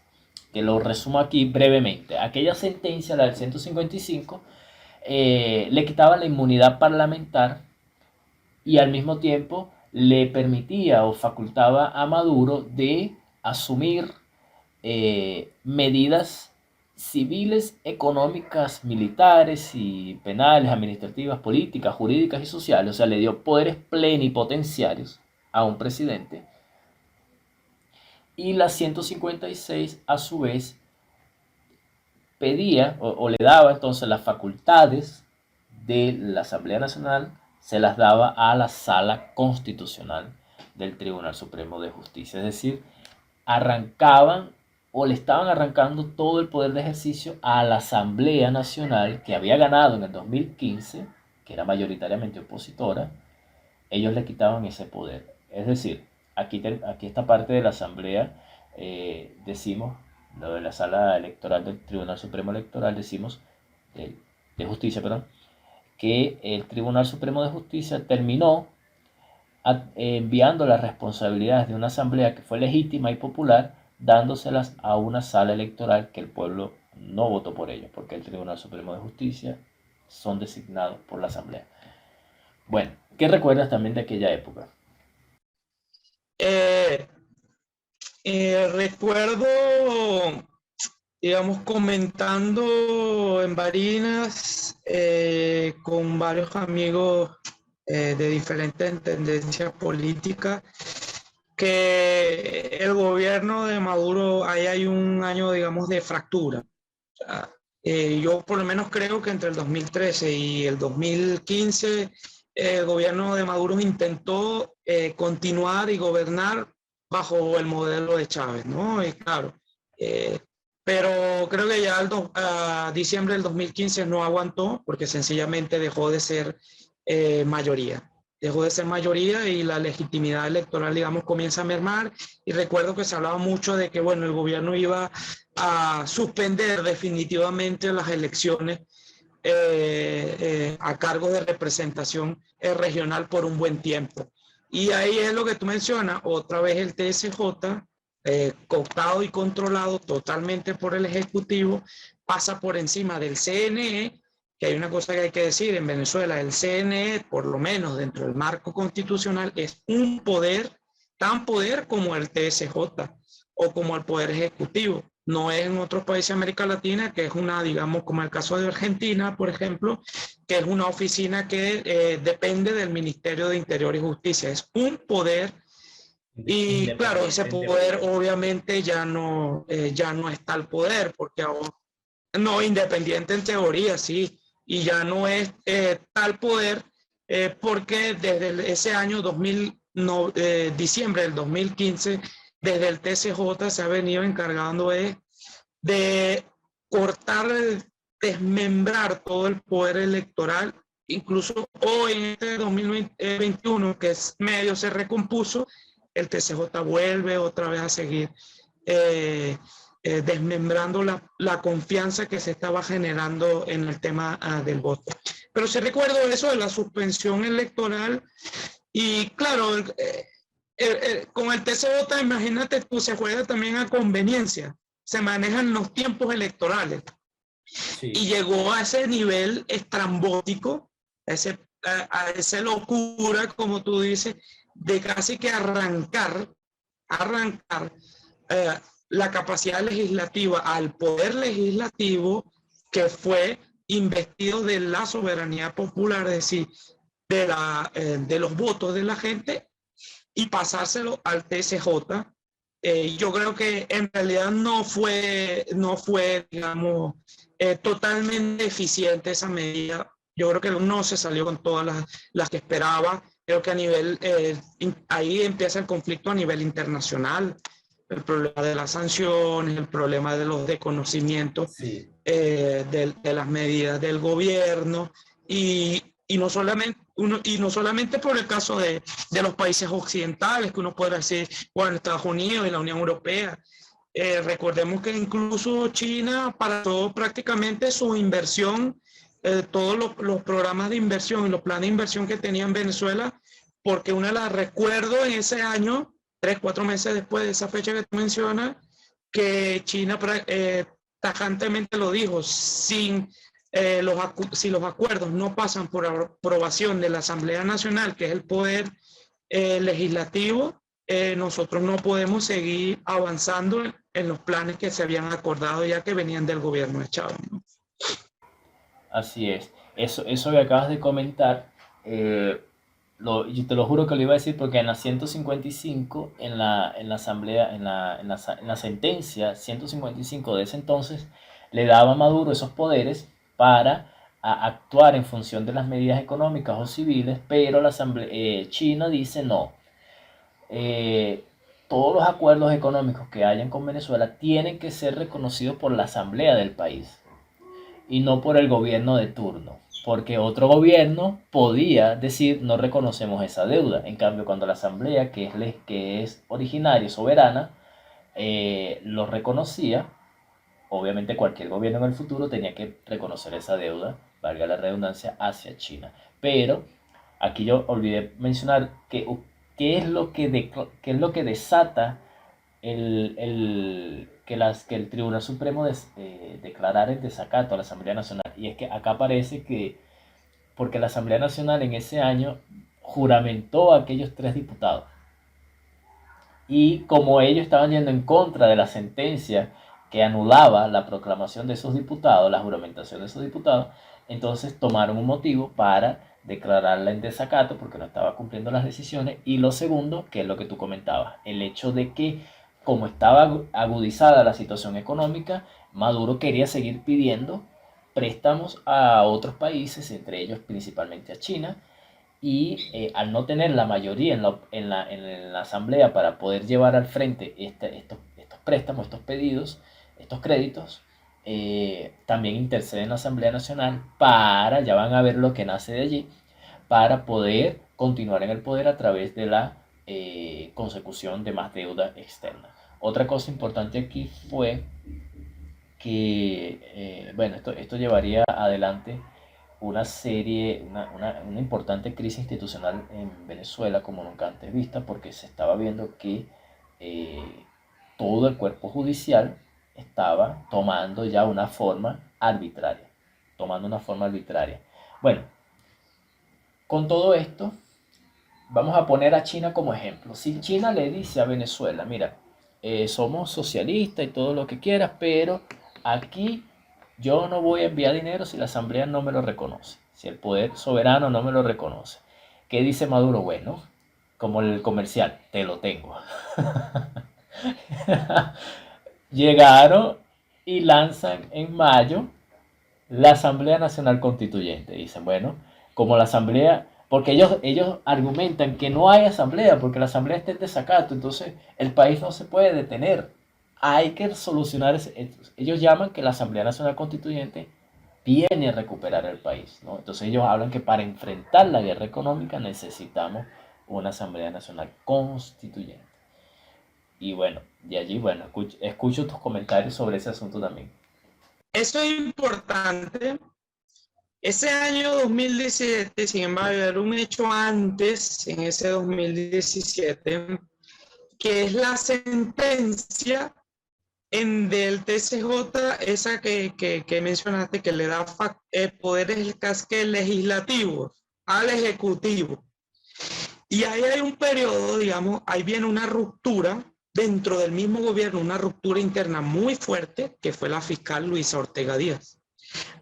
que lo resumo aquí brevemente. Aquella sentencia, la del 155, le quitaba la inmunidad parlamentar y al mismo tiempo le permitía o facultaba a Maduro de asumir medidas civiles, económicas, militares y penales, administrativas, políticas, jurídicas y sociales. O sea, le dio poderes plenipotenciarios a un presidente Y la 156 a su vez pedía o le daba entonces las facultades de la Asamblea Nacional, se las daba a la Sala Constitucional del Tribunal Supremo de Justicia. Es decir, arrancaban o le estaban arrancando todo el poder de ejercicio a la Asamblea Nacional que había ganado en el 2015, que era mayoritariamente opositora. Ellos le quitaban ese poder. Es decir, aquí esta parte de la Asamblea, decimos, lo de la Sala Electoral del Tribunal Supremo Electoral, decimos, de Justicia, perdón, que el Tribunal Supremo de Justicia terminó enviando las responsabilidades de una asamblea que fue legítima y popular, dándoselas a una sala electoral que el pueblo no votó por ellos, porque el Tribunal Supremo de Justicia son designados por la asamblea. Bueno, ¿qué recuerdas también de aquella época? Eh, Recuerdo, digamos, comentando en Barinas con varios amigos de diferentes tendencias políticas, que el gobierno de Maduro, ahí hay un año, digamos, de fractura. O sea, yo por lo menos creo que entre el 2013 y el 2015 el gobierno de Maduro intentó continuar y gobernar bajo el modelo de Chávez, ¿no? Y claro, eh, pero creo que ya a diciembre del 2015 no aguantó porque sencillamente dejó de ser mayoría. Dejó de ser mayoría y la legitimidad electoral, digamos, comienza a mermar. Y recuerdo que se hablaba mucho de que, bueno, el gobierno iba a suspender definitivamente las elecciones a cargo de representación regional por un buen tiempo. Y ahí es lo que tú mencionas, otra vez el TSJ, cooptado y controlado totalmente por el Ejecutivo, pasa por encima del CNE, que hay una cosa que hay que decir, en Venezuela el CNE, por lo menos dentro del marco constitucional, es un poder, tan poder como el TSJ o como el Poder Ejecutivo. No es en otros países de América Latina, que es una, digamos, como el caso de Argentina, por ejemplo, que es una oficina que depende del Ministerio de Interior y Justicia. Es un poder y claro, ese poder obviamente ya no está al poder, porque ahora, no, independiente en teoría, sí, y ya no es tal poder porque desde ese año 2000, no, diciembre del 2015, desde el TCJ se ha venido encargando de cortar, desmembrar todo el poder electoral. Incluso hoy en este 2021, que es medio se recompuso, el TCJ vuelve otra vez a seguir desmembrando la confianza que se estaba generando en el tema del voto. Pero se recuerda eso de la suspensión electoral y claro, con el TCJ, imagínate tú, se juega también a conveniencia, se manejan los tiempos electorales y Sí. llegó a ese nivel estrambótico, a esa locura, como tú dices, de casi que arrancar eh, la capacidad legislativa al poder legislativo que fue investido de la soberanía popular, es decir, de los votos de la gente y pasárselo al TSJ. Yo creo que en realidad no fue digamos, totalmente eficiente esa medida. Yo creo que no se salió con todas las que esperaba. Creo que a nivel, ahí empieza el conflicto a nivel internacional, el problema de las sanciones, el problema de los desconocimientos Sí. de las medidas del gobierno y no solamente, y no solamente por el caso de los países occidentales, que uno puede decir, bueno, Estados Unidos y la Unión Europea. Recordemos que incluso China paró prácticamente su inversión, todos los programas de inversión y los planes de inversión que tenía en Venezuela, porque una la recuerdo en ese año, 3, 4 meses después de esa fecha que tú mencionas, que China tajantemente lo dijo, si los acuerdos no pasan por aprobación de la Asamblea Nacional, que es el poder legislativo, nosotros no podemos seguir avanzando en los planes que se habían acordado ya que venían del gobierno de Chávez, ¿no? Así es. Eso que acabas de comentar, Yo te lo juro que lo iba a decir porque en la 155, en la asamblea, en la sentencia 155 de ese entonces, le daba a Maduro esos poderes para actuar en función de las medidas económicas o civiles, pero la asamblea, China dice no. eh, Todos los acuerdos económicos que hayan con Venezuela tienen que ser reconocidos por la asamblea del país y no por el gobierno de turno. Porque otro gobierno podía decir no reconocemos esa deuda. En cambio, cuando la asamblea, que es originaria y soberana, lo reconocía, obviamente cualquier gobierno en el futuro tenía que reconocer esa deuda, valga la redundancia, hacia China. Pero aquí yo olvidé mencionar qué es lo qué es lo que desata que el Tribunal Supremo declarara el desacato a la Asamblea Nacional. Y es que acá parece que, porque la Asamblea Nacional en ese año juramentó a aquellos 3 diputados. Y como ellos estaban yendo en contra de la sentencia que anulaba la proclamación de esos diputados, la juramentación de esos diputados, entonces tomaron un motivo para declararla en desacato porque no estaba cumpliendo las decisiones. Y lo segundo, que es lo que tú comentabas, el hecho de que como estaba agudizada la situación económica, Maduro quería seguir pidiendo préstamos a otros países, entre ellos principalmente a China, y al no tener la mayoría en la asamblea para poder llevar al frente estos préstamos, estos pedidos, estos créditos, también intercede en la Asamblea Nacional para, ya van a ver lo que nace de allí, para poder continuar en el poder a través de la consecución de más deuda externa. Otra cosa importante aquí fue que, bueno, esto llevaría adelante una serie, una importante crisis institucional en Venezuela como nunca antes vista, porque se estaba viendo que eh, todo el cuerpo judicial estaba tomando ya una forma arbitraria, tomando una forma arbitraria. Bueno, con todo esto, vamos a poner a China como ejemplo. Si China le dice a Venezuela, mira, somos socialistas y todo lo que quieras, pero aquí yo no voy a enviar dinero si la asamblea no me lo reconoce, si el poder soberano no me lo reconoce. ¿Qué dice Maduro? Bueno, como el comercial, te lo tengo. Llegaron y lanzan en mayo la Asamblea Nacional Constituyente. Dicen, bueno, como la Asamblea, porque ellos argumentan que no hay Asamblea, porque la Asamblea está en desacato, entonces el país no se puede detener. Hay que solucionar ellos llaman que la Asamblea Nacional Constituyente viene a recuperar el país, ¿no? Entonces ellos hablan que para enfrentar la guerra económica necesitamos una Asamblea Nacional Constituyente. Y bueno, de allí, bueno, escucho tus comentarios sobre ese asunto también. Eso es importante. Ese año 2017, sin embargo, era un hecho antes, en ese 2017, que es la sentencia del TCJ, esa que mencionaste, que le da poderes legislativos al Ejecutivo. Y ahí hay un periodo, digamos, ahí viene una ruptura dentro del mismo gobierno, una ruptura interna muy fuerte, que fue la fiscal Luisa Ortega Díaz.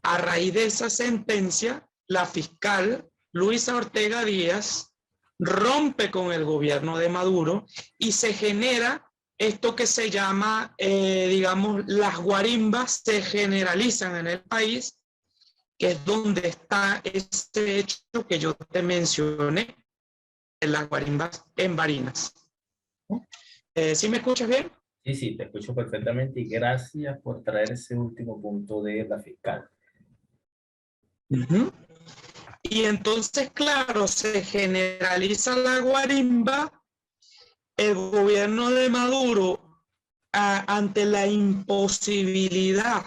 A raíz de esa sentencia, la fiscal Luisa Ortega Díaz rompe con el gobierno de Maduro y se genera esto que se llama, digamos, las guarimbas se generalizan en el país, que es donde está este hecho que yo te mencioné, de las guarimbas en Barinas. ¿Sí me escuchas bien? Sí, sí, te escucho perfectamente y gracias por traer ese último punto de la fiscal. Uh-huh. Y entonces, claro, se generaliza la guarimba. El gobierno de Maduro, ante la imposibilidad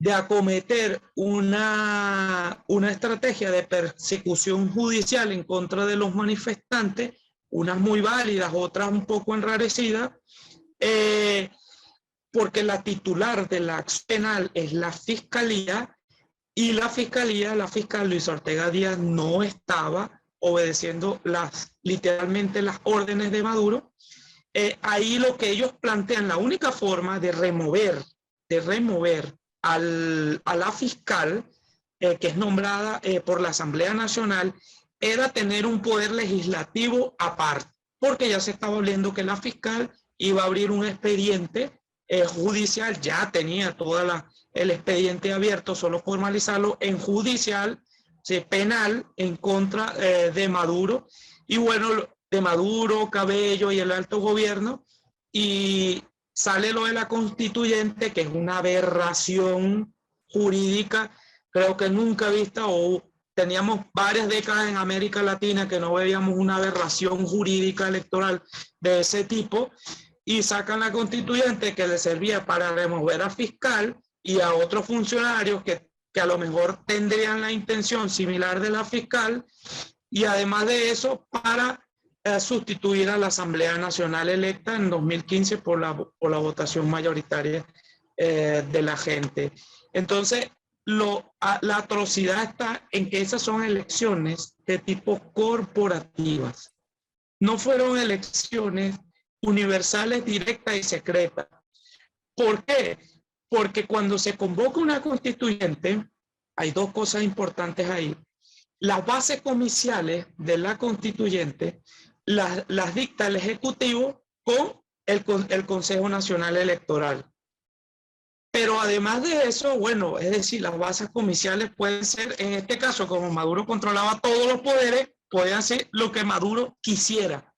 de acometer una estrategia de persecución judicial en contra de los manifestantes, unas muy válidas, otras un poco enrarecidas, porque la titular de la acción penal es la fiscalía, y la fiscal Luis Ortega Díaz no estaba obedeciendo literalmente las órdenes de Maduro. Ahí lo que ellos plantean, la única forma de remover a la fiscal, que es nombrada por la Asamblea Nacional, era tener un poder legislativo aparte, porque ya se estaba hablando que la fiscal iba a abrir un expediente judicial, ya tenía todo el expediente abierto, solo formalizarlo en judicial, penal, en contra de Maduro, y bueno, de Maduro, Cabello y el alto gobierno, y sale lo de la constituyente, que es una aberración jurídica, creo que nunca vista, o teníamos varias décadas en América Latina que no veíamos una aberración jurídica electoral de ese tipo, y sacan la constituyente que le servía para remover a fiscal y a otros funcionarios que a lo mejor tendrían la intención similar de la fiscal, y además de eso para sustituir a la Asamblea Nacional electa en 2015 por la votación mayoritaria de la gente. Entonces, la atrocidad está en que esas son elecciones de tipo corporativas. No fueron elecciones universales, directas y secretas. ¿Por qué? Porque cuando se convoca una constituyente, hay dos cosas importantes ahí. Las bases comiciales de la constituyente las dicta el Ejecutivo con el Consejo Nacional Electoral. Pero además de eso, bueno, es decir, las bases comiciales pueden ser, en este caso, como Maduro controlaba todos los poderes, podían ser lo que Maduro quisiera.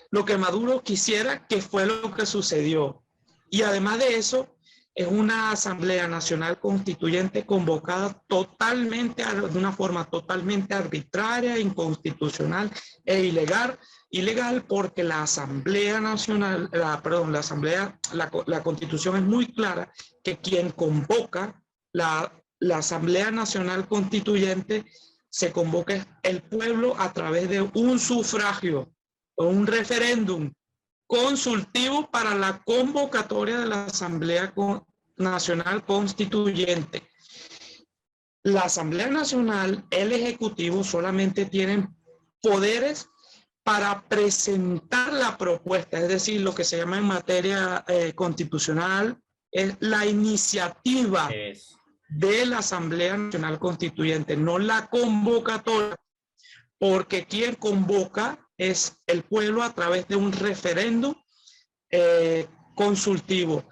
Lo que Maduro quisiera, que fue lo que sucedió. Y además de eso, es una Asamblea Nacional Constituyente convocada totalmente, de una forma totalmente arbitraria, inconstitucional e ilegal, porque la Asamblea Nacional, la Constitución es muy clara que quien convoca la Asamblea Nacional Constituyente se convoca el pueblo a través de un sufragio o un referéndum consultivo para la convocatoria de la Asamblea Nacional Constituyente. La Asamblea Nacional, el Ejecutivo solamente tienen poderes para presentar la propuesta, es decir, lo que se llama en materia constitucional, es la iniciativa de la Asamblea Nacional Constituyente, no la convocatoria, porque quien convoca es el pueblo a través de un referéndum consultivo.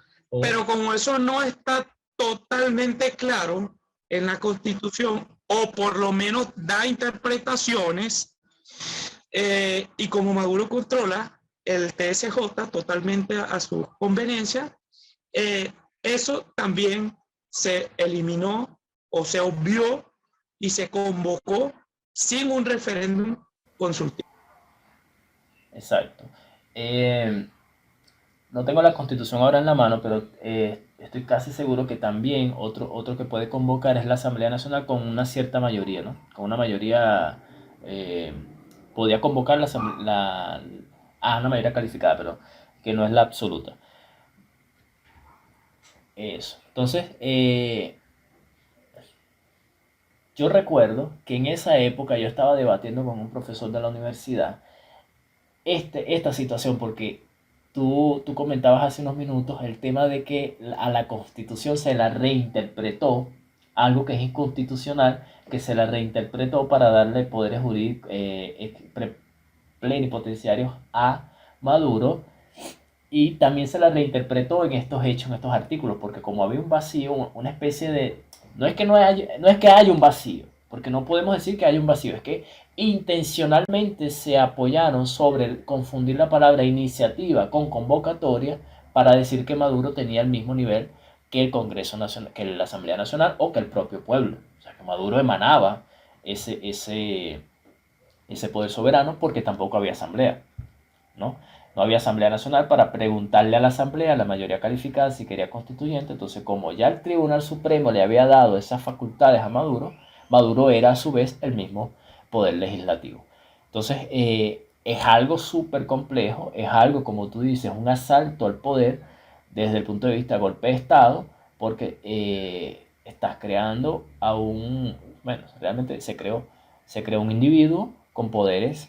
Pero como eso no está totalmente claro en la Constitución, o por lo menos da interpretaciones, y como Maduro controla el TSJ totalmente a su conveniencia, eso también se eliminó o se obvió y se convocó sin un referéndum consultivo. Exacto. No tengo la constitución ahora en la mano, pero estoy casi seguro que también otro que puede convocar es la Asamblea Nacional con una cierta mayoría, ¿no? Con una mayoría, eh, podía convocar una mayoría calificada, pero que no es la absoluta. Eso. Entonces, yo recuerdo que en esa época yo estaba debatiendo con un profesor de la universidad esta situación, porque tú comentabas hace unos minutos el tema de que a la Constitución se la reinterpretó, algo que es inconstitucional, que se la reinterpretó para darle poderes jurídicos plenipotenciarios a Maduro, y también se la reinterpretó en estos hechos, en estos artículos, porque como había un vacío, una especie de... no es que haya un vacío, porque no podemos decir que haya un vacío, es que intencionalmente se apoyaron sobre confundir la palabra iniciativa con convocatoria para decir que Maduro tenía el mismo nivel que el Congreso Nacional, que la Asamblea Nacional o que el propio pueblo. O sea, que Maduro emanaba ese poder soberano porque tampoco había asamblea, ¿no? No había Asamblea Nacional para preguntarle a la Asamblea, a la mayoría calificada, si quería constituyente. Entonces, como ya el Tribunal Supremo le había dado esas facultades a Maduro, Maduro era a su vez el mismo poder legislativo. Entonces, es algo súper complejo, es algo, como tú dices, un asalto al poder desde el punto de vista de golpe de Estado, porque estás creando a bueno, realmente se creó un individuo con poderes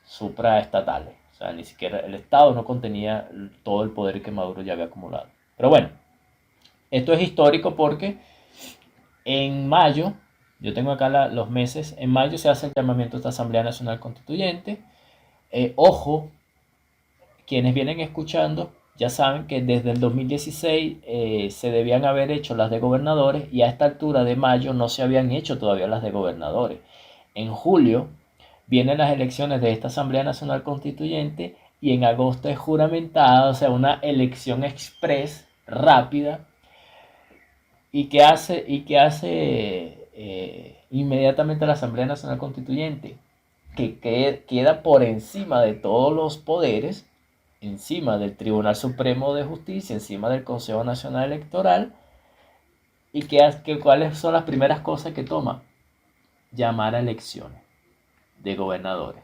supraestatales. O sea, ni siquiera el Estado no contenía todo el poder que Maduro ya había acumulado. Pero bueno, esto es histórico porque en mayo Yo tengo acá los meses. En mayo se hace el llamamiento a esta Asamblea Nacional Constituyente. Ojo, quienes vienen escuchando ya saben que desde el 2016 se debían haber hecho las de gobernadores y a esta altura de mayo no se habían hecho todavía las de gobernadores. En julio vienen las elecciones de esta Asamblea Nacional Constituyente y en agosto es juramentada, o sea, una elección express rápida. ¿Y qué hace inmediatamente la Asamblea Nacional Constituyente? Que queda por encima de todos los poderes, encima del Tribunal Supremo de Justicia, encima del Consejo Nacional Electoral. ¿Cuáles son las primeras cosas que toma? Llamar a elecciones de gobernadores.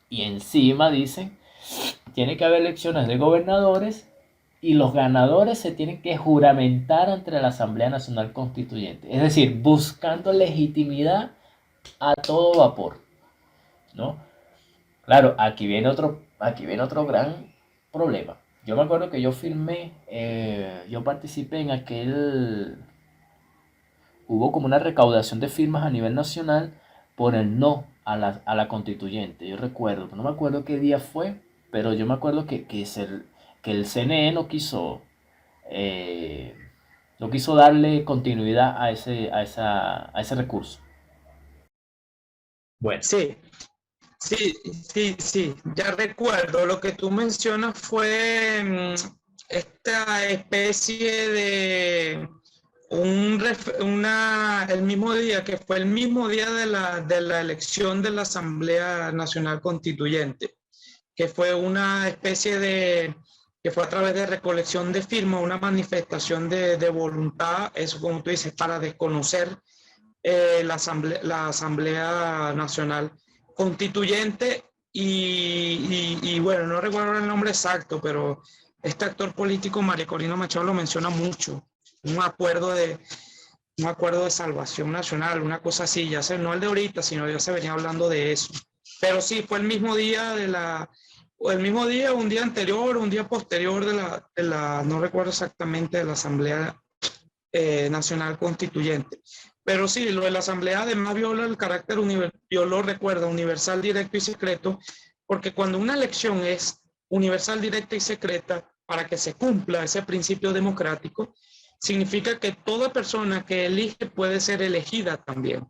Y encima dicen, tiene que haber elecciones de gobernadores y los ganadores se tienen que juramentar ante la Asamblea Nacional Constituyente. Es decir, buscando legitimidad a todo vapor, ¿no? Claro, aquí viene otro gran problema. Yo me acuerdo que yo participé en hubo como una recaudación de firmas a nivel nacional por el no a la constituyente. Yo recuerdo, no me acuerdo qué día fue, pero yo me acuerdo que el CNE eh, no quiso darle continuidad a ese recurso. Bueno, Sí, sí, sí, sí, ya recuerdo. Lo que tú mencionas fue esta especie de el mismo día, que fue el mismo día de la elección de la Asamblea Nacional Constituyente, que fue una especie que fue a través de recolección de firmas, una manifestación de voluntad, eso como tú dices, para desconocer la Asamblea Nacional Constituyente y bueno, no recuerdo el nombre exacto, pero este actor político, María Corina Machado, lo menciona mucho, un acuerdo un acuerdo de salvación nacional, una cosa así, no el de ahorita, sino ya se venía hablando de eso. Pero sí, fue el mismo día o el mismo día, un día anterior, un día posterior no recuerdo exactamente, de la Asamblea Nacional Constituyente. Pero sí, lo de la Asamblea además viola el carácter, yo lo recuerdo, universal, directo y secreto, porque cuando una elección es universal, directa y secreta, para que se cumpla ese principio democrático, significa que toda persona que elige puede ser elegida también.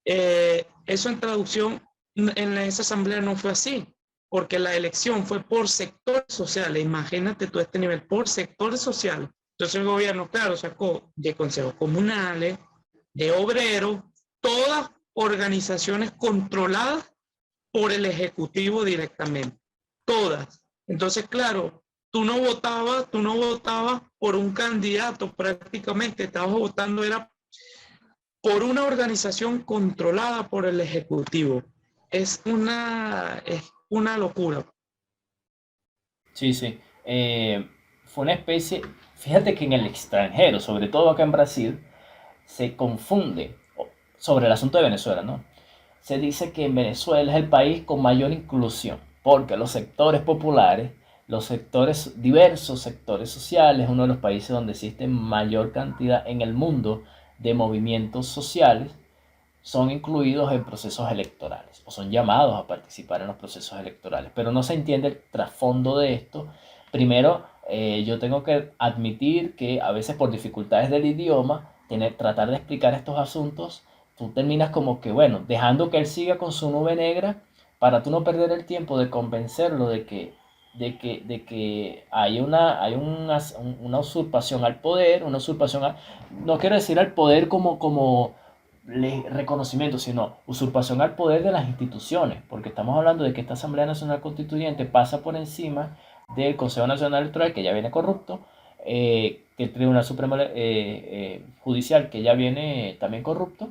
Eso en traducción, en esa asamblea no fue así, porque la elección fue por sectores sociales. Imagínate tú este nivel, por sectores sociales. Entonces el gobierno, claro, sacó de consejos comunales, de obreros, todas organizaciones controladas por el Ejecutivo directamente, todas. Entonces, claro, tú no votabas por un candidato prácticamente, estabas votando era por una organización controlada por el Ejecutivo. Es una locura. sí, sí. Fue una especie, fíjate que en el extranjero, sobre todo acá en Brasil, se confunde sobre el asunto de Venezuela, ¿no? Se dice que en Venezuela es el país con mayor inclusión, porque los sectores populares, diversos sectores sociales, uno de los países donde existe mayor cantidad en el mundo de movimientos sociales, son incluidos en procesos electorales o son llamados a participar en los procesos electorales. Pero no se entiende el trasfondo de esto. Primero, yo tengo que admitir que a veces por dificultades del idioma, tratar de explicar estos asuntos, tú terminas como que, bueno, dejando que él siga con su nube negra para tú no perder el tiempo de convencerlo de que hay una usurpación al poder, no quiero decir al poder como reconocimiento, sino usurpación al poder de las instituciones, porque estamos hablando de que esta Asamblea Nacional Constituyente pasa por encima del Consejo Nacional Electoral, que ya viene corrupto, que el Tribunal Supremo Judicial, que ya viene también corrupto,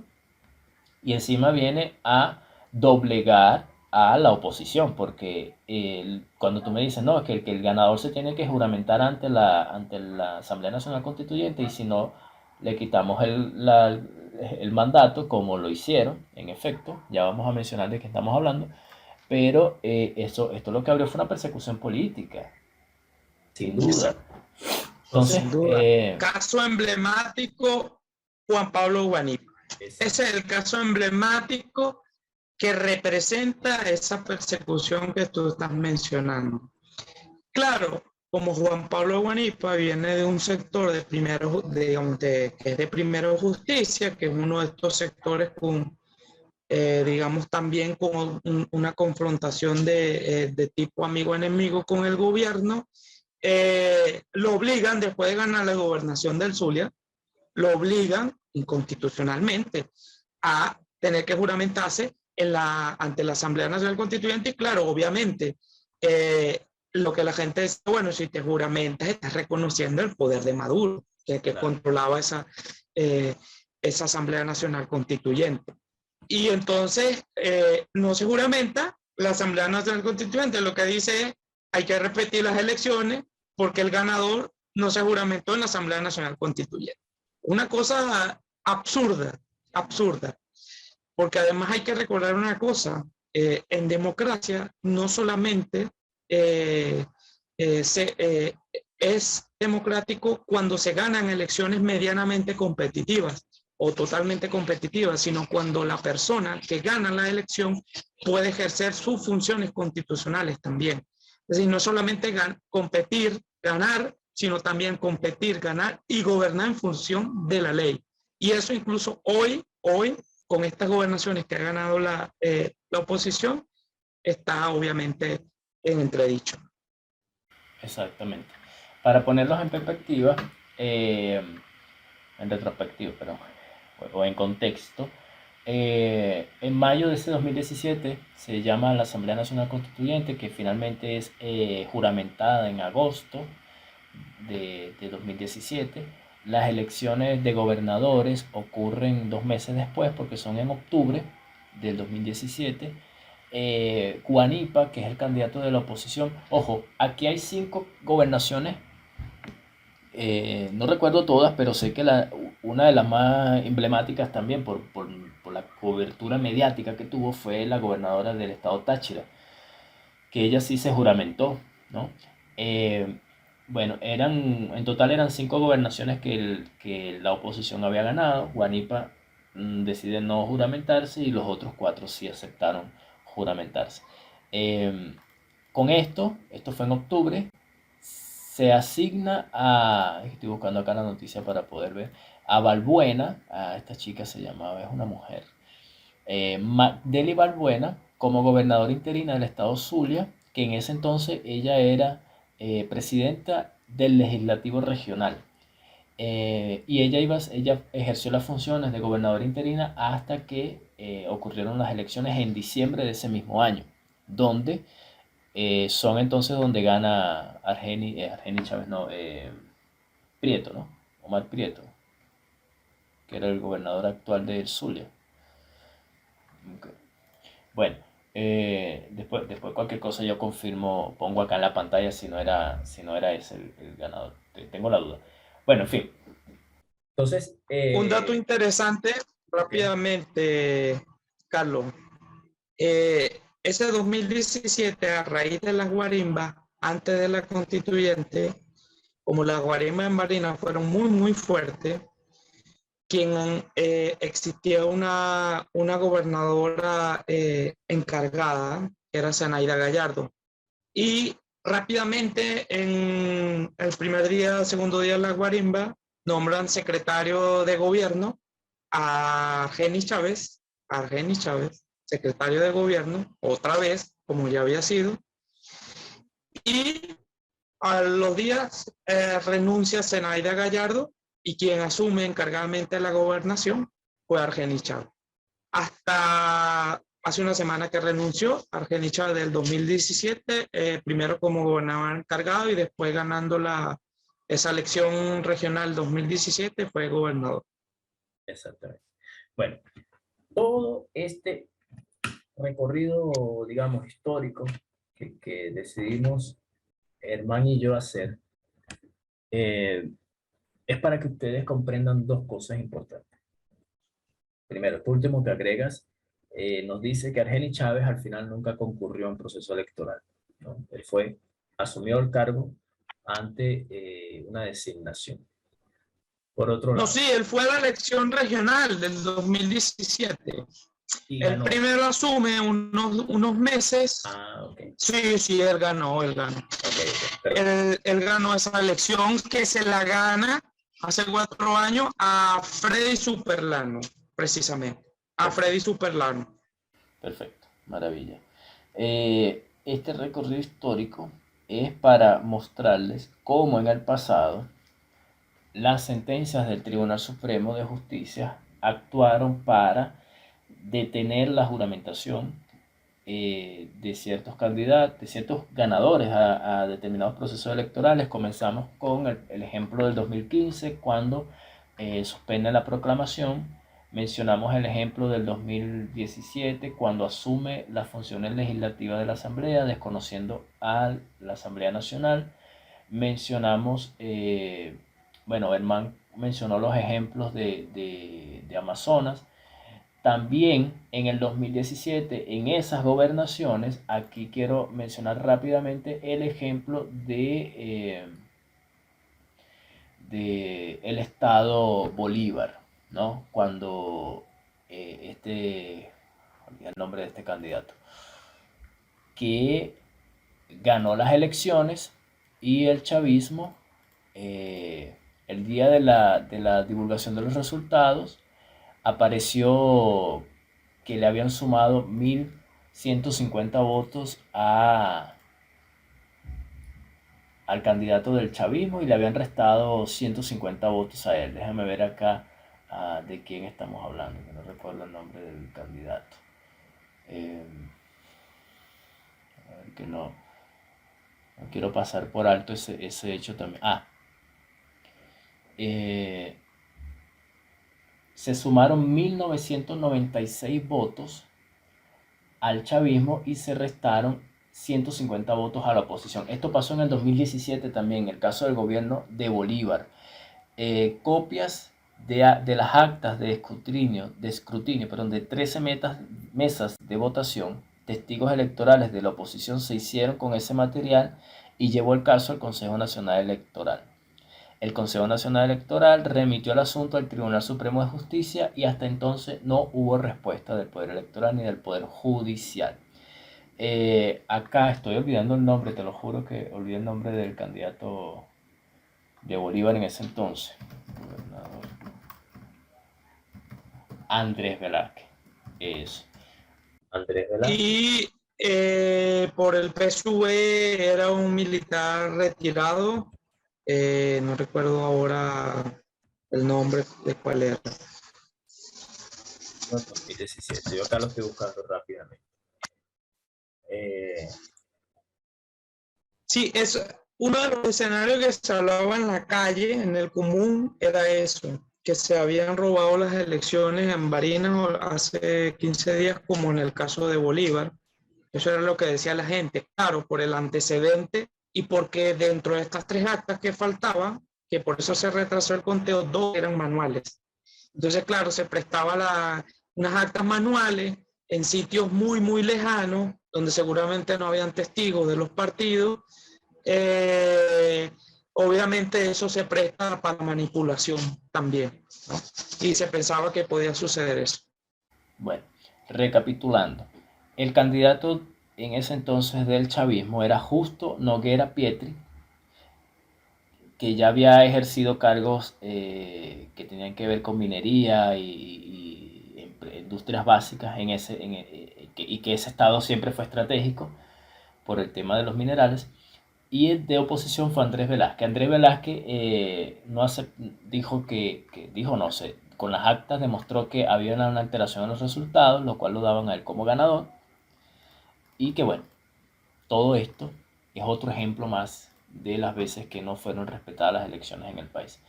y encima viene a doblegar a la oposición, porque cuando tú me dices, no, que el ganador se tiene que juramentar ante la Asamblea Nacional Constituyente y si no, le quitamos el mandato, como lo hicieron, en efecto, ya vamos a mencionar de qué estamos hablando, pero esto lo que abrió fue una persecución política, sin duda. Entonces, Sin duda. Caso emblemático, Juan Pablo Guaní. Ese es el caso emblemático que representa esa persecución que tú estás mencionando. Claro, como Juan Pablo Guanipa viene de un sector de primero, digamos, que es de primero justicia, que es uno de estos sectores con, digamos, también con una confrontación de tipo amigo-enemigo con el gobierno, lo obligan, después de ganar la gobernación del Zulia, lo obligan inconstitucionalmente a tener que juramentarse ante la Asamblea Nacional Constituyente y claro, obviamente, lo que la gente dice, bueno, si te juramentas, estás reconociendo el poder de Maduro, que Claro. controlaba esa Asamblea Nacional Constituyente. Y entonces no se juramenta, la Asamblea Nacional Constituyente lo que dice es hay que repetir las elecciones porque el ganador no se juramentó en la Asamblea Nacional Constituyente. Una cosa absurda, absurda, porque además hay que recordar una cosa, en democracia no solamente eh, es democrático cuando se ganan elecciones medianamente competitivas o totalmente competitivas, sino cuando la persona que gana la elección puede ejercer sus funciones constitucionales también. Es decir, no solamente competir, ganar, sino también competir, ganar y gobernar en función de la ley. Y eso incluso hoy con estas gobernaciones que ha ganado la oposición, está obviamente en entredicho. Exactamente. Para ponerlos en perspectiva, en retrospectiva, perdón, o en contexto, en mayo de ese 2017 se llama la Asamblea Nacional Constituyente, que finalmente es juramentada en agosto de 2017. Las elecciones de gobernadores ocurren 2 meses después, porque son en octubre del 2017. Guanipa, que es el candidato de la oposición, ojo, aquí hay 5 gobernaciones, no recuerdo todas, pero sé que una de las más emblemáticas también por la cobertura mediática que tuvo fue la gobernadora del estado Táchira, que ella sí se juramentó, ¿no? Eh, bueno, en total eran 5 gobernaciones que la oposición había ganado. Guanipa decide no juramentarse y los otros 4 sí aceptaron juramentarse. Eh, con esto fue en octubre, se asigna estoy buscando acá la noticia para poder ver, a Balbuena, a esta chica se llamaba, es una mujer, Deli Balbuena, como gobernadora interina del estado Zulia, que en ese entonces ella era presidenta del legislativo regional. Y ella ejerció las funciones de gobernadora interina hasta que ocurrieron las elecciones en diciembre de ese mismo año, donde son entonces donde gana Argeni Chávez, no, Prieto, ¿no? Omar Prieto, que era el gobernador actual de Zulia. Ok. Bueno, después cualquier cosa yo confirmo, pongo acá en la pantalla si no era ese el ganador. Tengo la duda. Bueno, en fin. Entonces, Un dato interesante, ok, rápidamente, Carlos. Ese 2017, a raíz de las guarimbas, antes de la constituyente, como las guarimbas en Barinas fueron muy, muy fuertes, existía una gobernadora encargada, que era Zenaida Gallardo. Y rápidamente, en el primer día, segundo día de la guarimba, nombran secretario de gobierno a Argenis Chávez, secretario de gobierno, otra vez, como ya había sido, y a los días renuncia Zenaida Gallardo y quien asume encargadamente la gobernación fue Argenis Chávez. Hasta hace una semana que renunció, Argenis Chávez del 2017, primero como gobernador encargado y después ganando esa elección regional 2017 fue gobernador. exactamente. Bueno, todo este recorrido, digamos, histórico que decidimos Herman y yo hacer, eh, es para que ustedes comprendan 2 cosas importantes. Primero, esto último que agregas, nos dice que Argenis Chávez al final nunca concurrió en proceso electoral, ¿no? Él asumió el cargo ante una designación. por otro No, lado. sí, él fue a la elección regional del 2017. Y Él ganó. primero asume unos meses. Ah, ok. Sí, sí, él ganó, él ganó. Ok. Él ganó esa elección que se la gana hace 4 años a Freddy Superlano, precisamente. A Freddy Superlano. Perfecto, maravilla. Este recorrido histórico es para mostrarles cómo en el pasado las sentencias del Tribunal Supremo de Justicia actuaron para detener la juramentación de ciertos candidatos, de ciertos ganadores a determinados procesos electorales. Comenzamos con el ejemplo del 2015, cuando suspende la proclamación. Mencionamos el ejemplo del 2017, cuando asume las funciones legislativas de la Asamblea, desconociendo a la Asamblea Nacional. Mencionamos, bueno, Herman mencionó los ejemplos de Amazonas. También en el 2017, en esas gobernaciones, aquí quiero mencionar rápidamente el ejemplo de el estado Bolívar, ¿no? Cuando olvidé el nombre de este candidato, que ganó las elecciones y el chavismo, el día de la divulgación de los resultados, apareció que le habían sumado 1.150 votos al candidato del chavismo y le habían restado 150 votos a él. Déjame ver acá de quién estamos hablando, que no recuerdo el nombre del candidato. Eh, a ver que no quiero pasar por alto ese hecho también. Eh, Se sumaron 1.996 votos al chavismo y se restaron 150 votos a la oposición. Esto pasó en el 2017 también, en el caso del gobierno de Bolívar. Copias de las actas de escrutinio, de 13 mesas de votación, testigos electorales de la oposición se hicieron con ese material y llevó el caso al Consejo Nacional Electoral. El Consejo Nacional Electoral remitió el asunto al Tribunal Supremo de Justicia y hasta entonces no hubo respuesta del Poder Electoral ni del Poder Judicial. Acá estoy olvidando el nombre, te lo juro que olvidé el nombre del candidato de Bolívar en ese entonces. Gobernador Andrés Velázquez. Eso. Andrés Velázquez. Y por el PSUV era un militar retirado. No recuerdo ahora el nombre de cuál era. No, 2017. Yo acá lo estoy buscando rápidamente. Sí, es uno de los escenarios que se hablaba en la calle, en el común, era eso, que se habían robado las elecciones en Barinas hace 15 días, como en el caso de Bolívar. Eso era lo que decía la gente, claro, por el antecedente y porque dentro de estas 3 actas que faltaban, que por eso se retrasó el conteo, 2 eran manuales. Entonces, claro, se prestaba unas actas manuales en sitios muy, muy lejanos, donde seguramente no habían testigos de los partidos. eh, Obviamente eso se presta para manipulación también, ¿no? Y se pensaba que podía suceder eso. Bueno, recapitulando. El candidato en ese entonces del chavismo era Justo Noguera Pietri, que ya había ejercido cargos que tenían que ver con minería y industrias básicas y que ese estado siempre fue estratégico por el tema de los minerales. Y el de oposición fue Andrés Velázquez. Andrés Velázquez no dijo dijo no sé, con las actas demostró que había una alteración en los resultados, lo cual lo daban a él como ganador. Y que bueno, todo esto es otro ejemplo más de las veces que no fueron respetadas las elecciones en el país.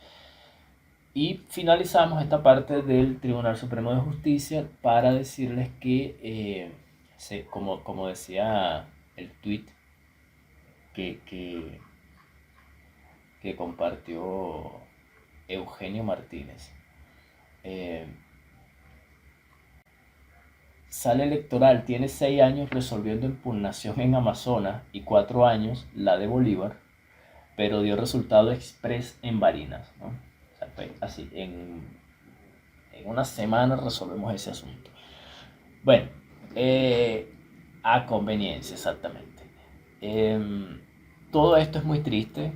Y finalizamos esta parte del Tribunal Supremo de Justicia para decirles que, como decía el tweet que, que compartió Eugenio Martínez, eh, Sala Electoral tiene 6 años resolviendo impugnación en Amazonas y 4 años la de Bolívar, pero dio resultado express en Barinas, ¿no? O sea, así, en una semana resolvemos ese asunto. Bueno, a conveniencia, exactamente. Em, Todo esto es muy triste,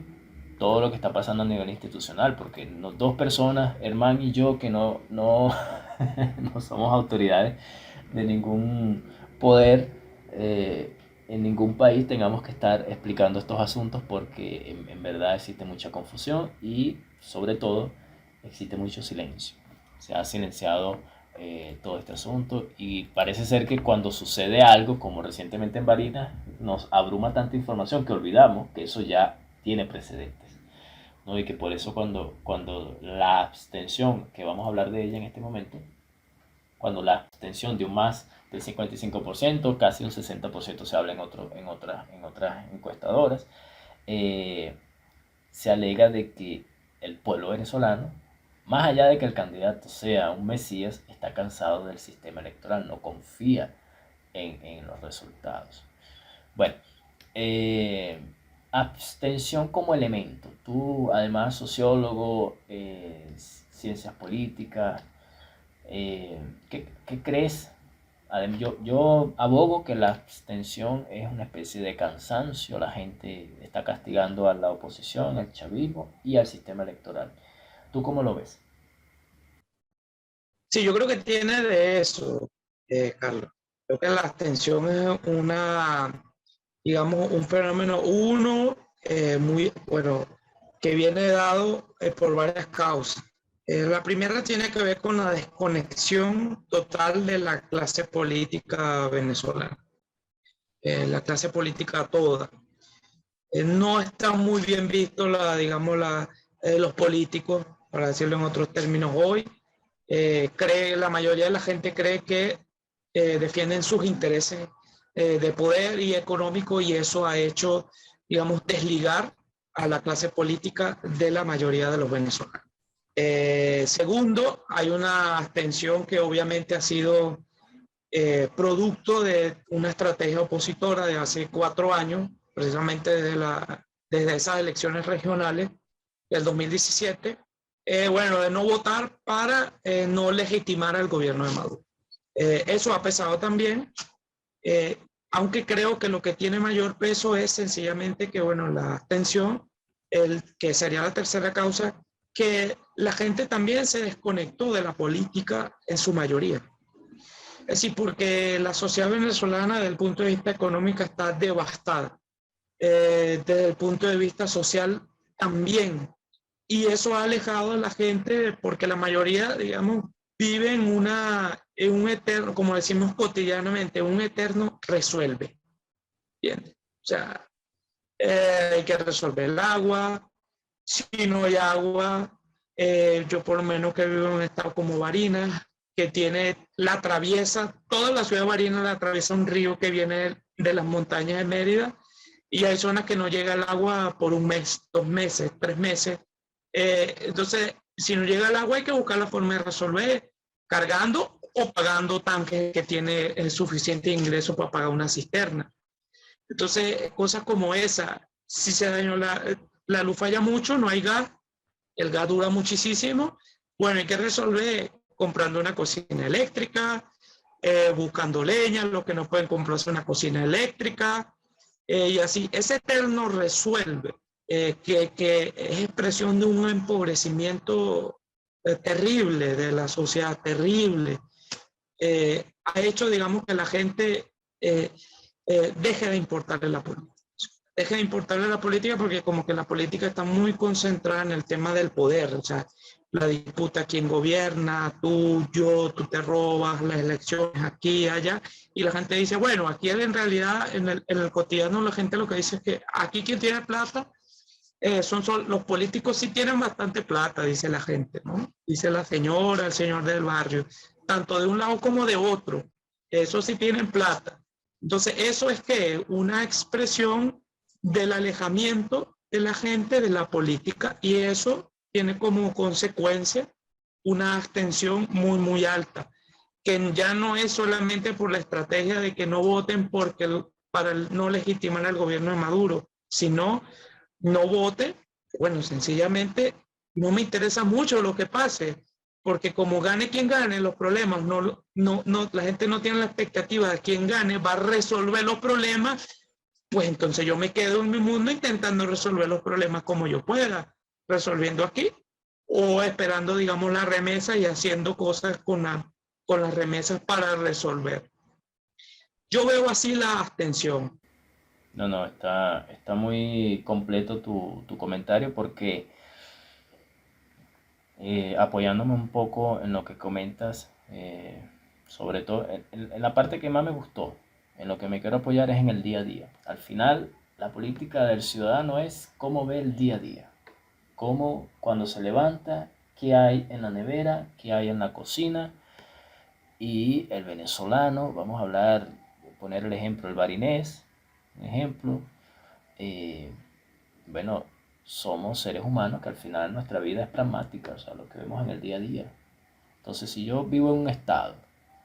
todo lo que está pasando a nivel institucional, porque dos personas, Herman y yo, que no somos autoridades de ningún poder en ningún país, tengamos que estar explicando estos asuntos porque en verdad existe mucha confusión y sobre todo existe mucho silencio. Se ha silenciado todo este asunto y parece ser que cuando sucede algo, como recientemente en Barinas, nos abruma tanta información que olvidamos que eso ya tiene precedentes, ¿no? Y que por eso cuando la abstención, que vamos a hablar de ella en este momento, cuando la abstención de un más del 55%, casi un 60% se habla en otras encuestadoras, eh, se alega de que el pueblo venezolano, más allá de que el candidato sea un mesías, está cansado del sistema electoral, no confía en los resultados. Bueno, eh, abstención como elemento. Tú, además, sociólogo, ciencias políticas, ¿qué crees? Yo abogo que la abstención es una especie de cansancio, la gente está castigando a la oposición, al chavismo y al sistema electoral. ¿Tú cómo lo ves? Sí, yo creo que tiene de eso, Carlos. Creo que la abstención es digamos, un fenómeno, muy, bueno, que viene dado por varias causas. La primera tiene que ver con la desconexión total de la clase política venezolana, la clase política toda. No está muy bien visto, digamos, los políticos, para decirlo en otros términos, hoy. La mayoría de la gente cree que defienden sus intereses de poder y económico y eso ha hecho, digamos, desligar a la clase política de la mayoría de los venezolanos. Segundo, hay una abstención que obviamente ha sido producto de una estrategia opositora de hace 4 años, precisamente desde esas elecciones regionales del 2017, bueno, de no votar para no legitimar al gobierno de Maduro. Eso ha pesado también, eh, aunque creo que lo que tiene mayor peso es sencillamente que, bueno, la abstención, que sería la tercera causa, que la gente también se desconectó de la política en su mayoría. Es decir, porque la sociedad venezolana desde el punto de vista económico está devastada, desde el punto de vista social también. Y eso ha alejado a la gente porque la mayoría, digamos, vive en un eterno, como decimos cotidianamente, un eterno resuelve. ¿Entiendes? O sea, hay que resolver el agua, si no hay agua, yo por lo menos que vivo en un estado como Barinas, que toda la ciudad de Barinas la atraviesa un río que viene de las montañas de Mérida y hay zonas que no llega el agua por un mes, 2 meses, 3 meses. Entonces, si no llega el agua hay que buscar la forma de resolver cargando o pagando tanques que tiene el suficiente ingreso para pagar una cisterna. Entonces, cosas como esa, si se dañó la luz falla mucho, no hay gas, el gas dura muchísimo, bueno, hay que resolver comprando una cocina eléctrica, buscando leña, los que no pueden comprarse una cocina eléctrica, y así, ese eterno resuelve, que es expresión de un empobrecimiento terrible de la sociedad, terrible, ha hecho, digamos, que la gente deje de importarle la política. Deje de importarle la política porque como que la política está muy concentrada en el tema del poder, o sea, la disputa quién gobierna, tú, yo, tú te robas, las elecciones aquí, allá, y la gente dice, bueno, aquí en realidad, en el cotidiano, la gente lo que dice es que aquí quien tiene plata son los políticos sí tienen bastante plata, dice la gente, ¿no? Dice la señora, el señor del barrio, tanto de un lado como de otro, eso sí tienen plata. Entonces, eso es que una expresión del alejamiento de la gente de la política y eso tiene como consecuencia una abstención muy, muy alta, que ya no es solamente por la estrategia de que no voten para no legitimar al gobierno de Maduro, sino no vote, bueno, sencillamente no me interesa mucho lo que pase, porque como gane quien gane, los problemas, la gente no tiene la expectativa de quien gane va a resolver los problemas, pues entonces yo me quedo en mi mundo intentando resolver los problemas como yo pueda, resolviendo aquí o esperando, digamos, la remesa y haciendo cosas con las remesas para resolver. Yo veo así la abstención. No, no, está muy completo tu comentario porque apoyándome un poco en lo que comentas, sobre todo en la parte que más me gustó, en lo que me quiero apoyar es en el día a día. Al final, la política del ciudadano es cómo ve el día a día, cómo cuando se levanta, qué hay en la nevera, qué hay en la cocina. Y el venezolano, vamos a hablar, poner el ejemplo, el barinés, un ejemplo, eh, bueno, somos seres humanos que al final nuestra vida es pragmática, o sea, lo que vemos en el día a día. Entonces, si yo vivo en un estado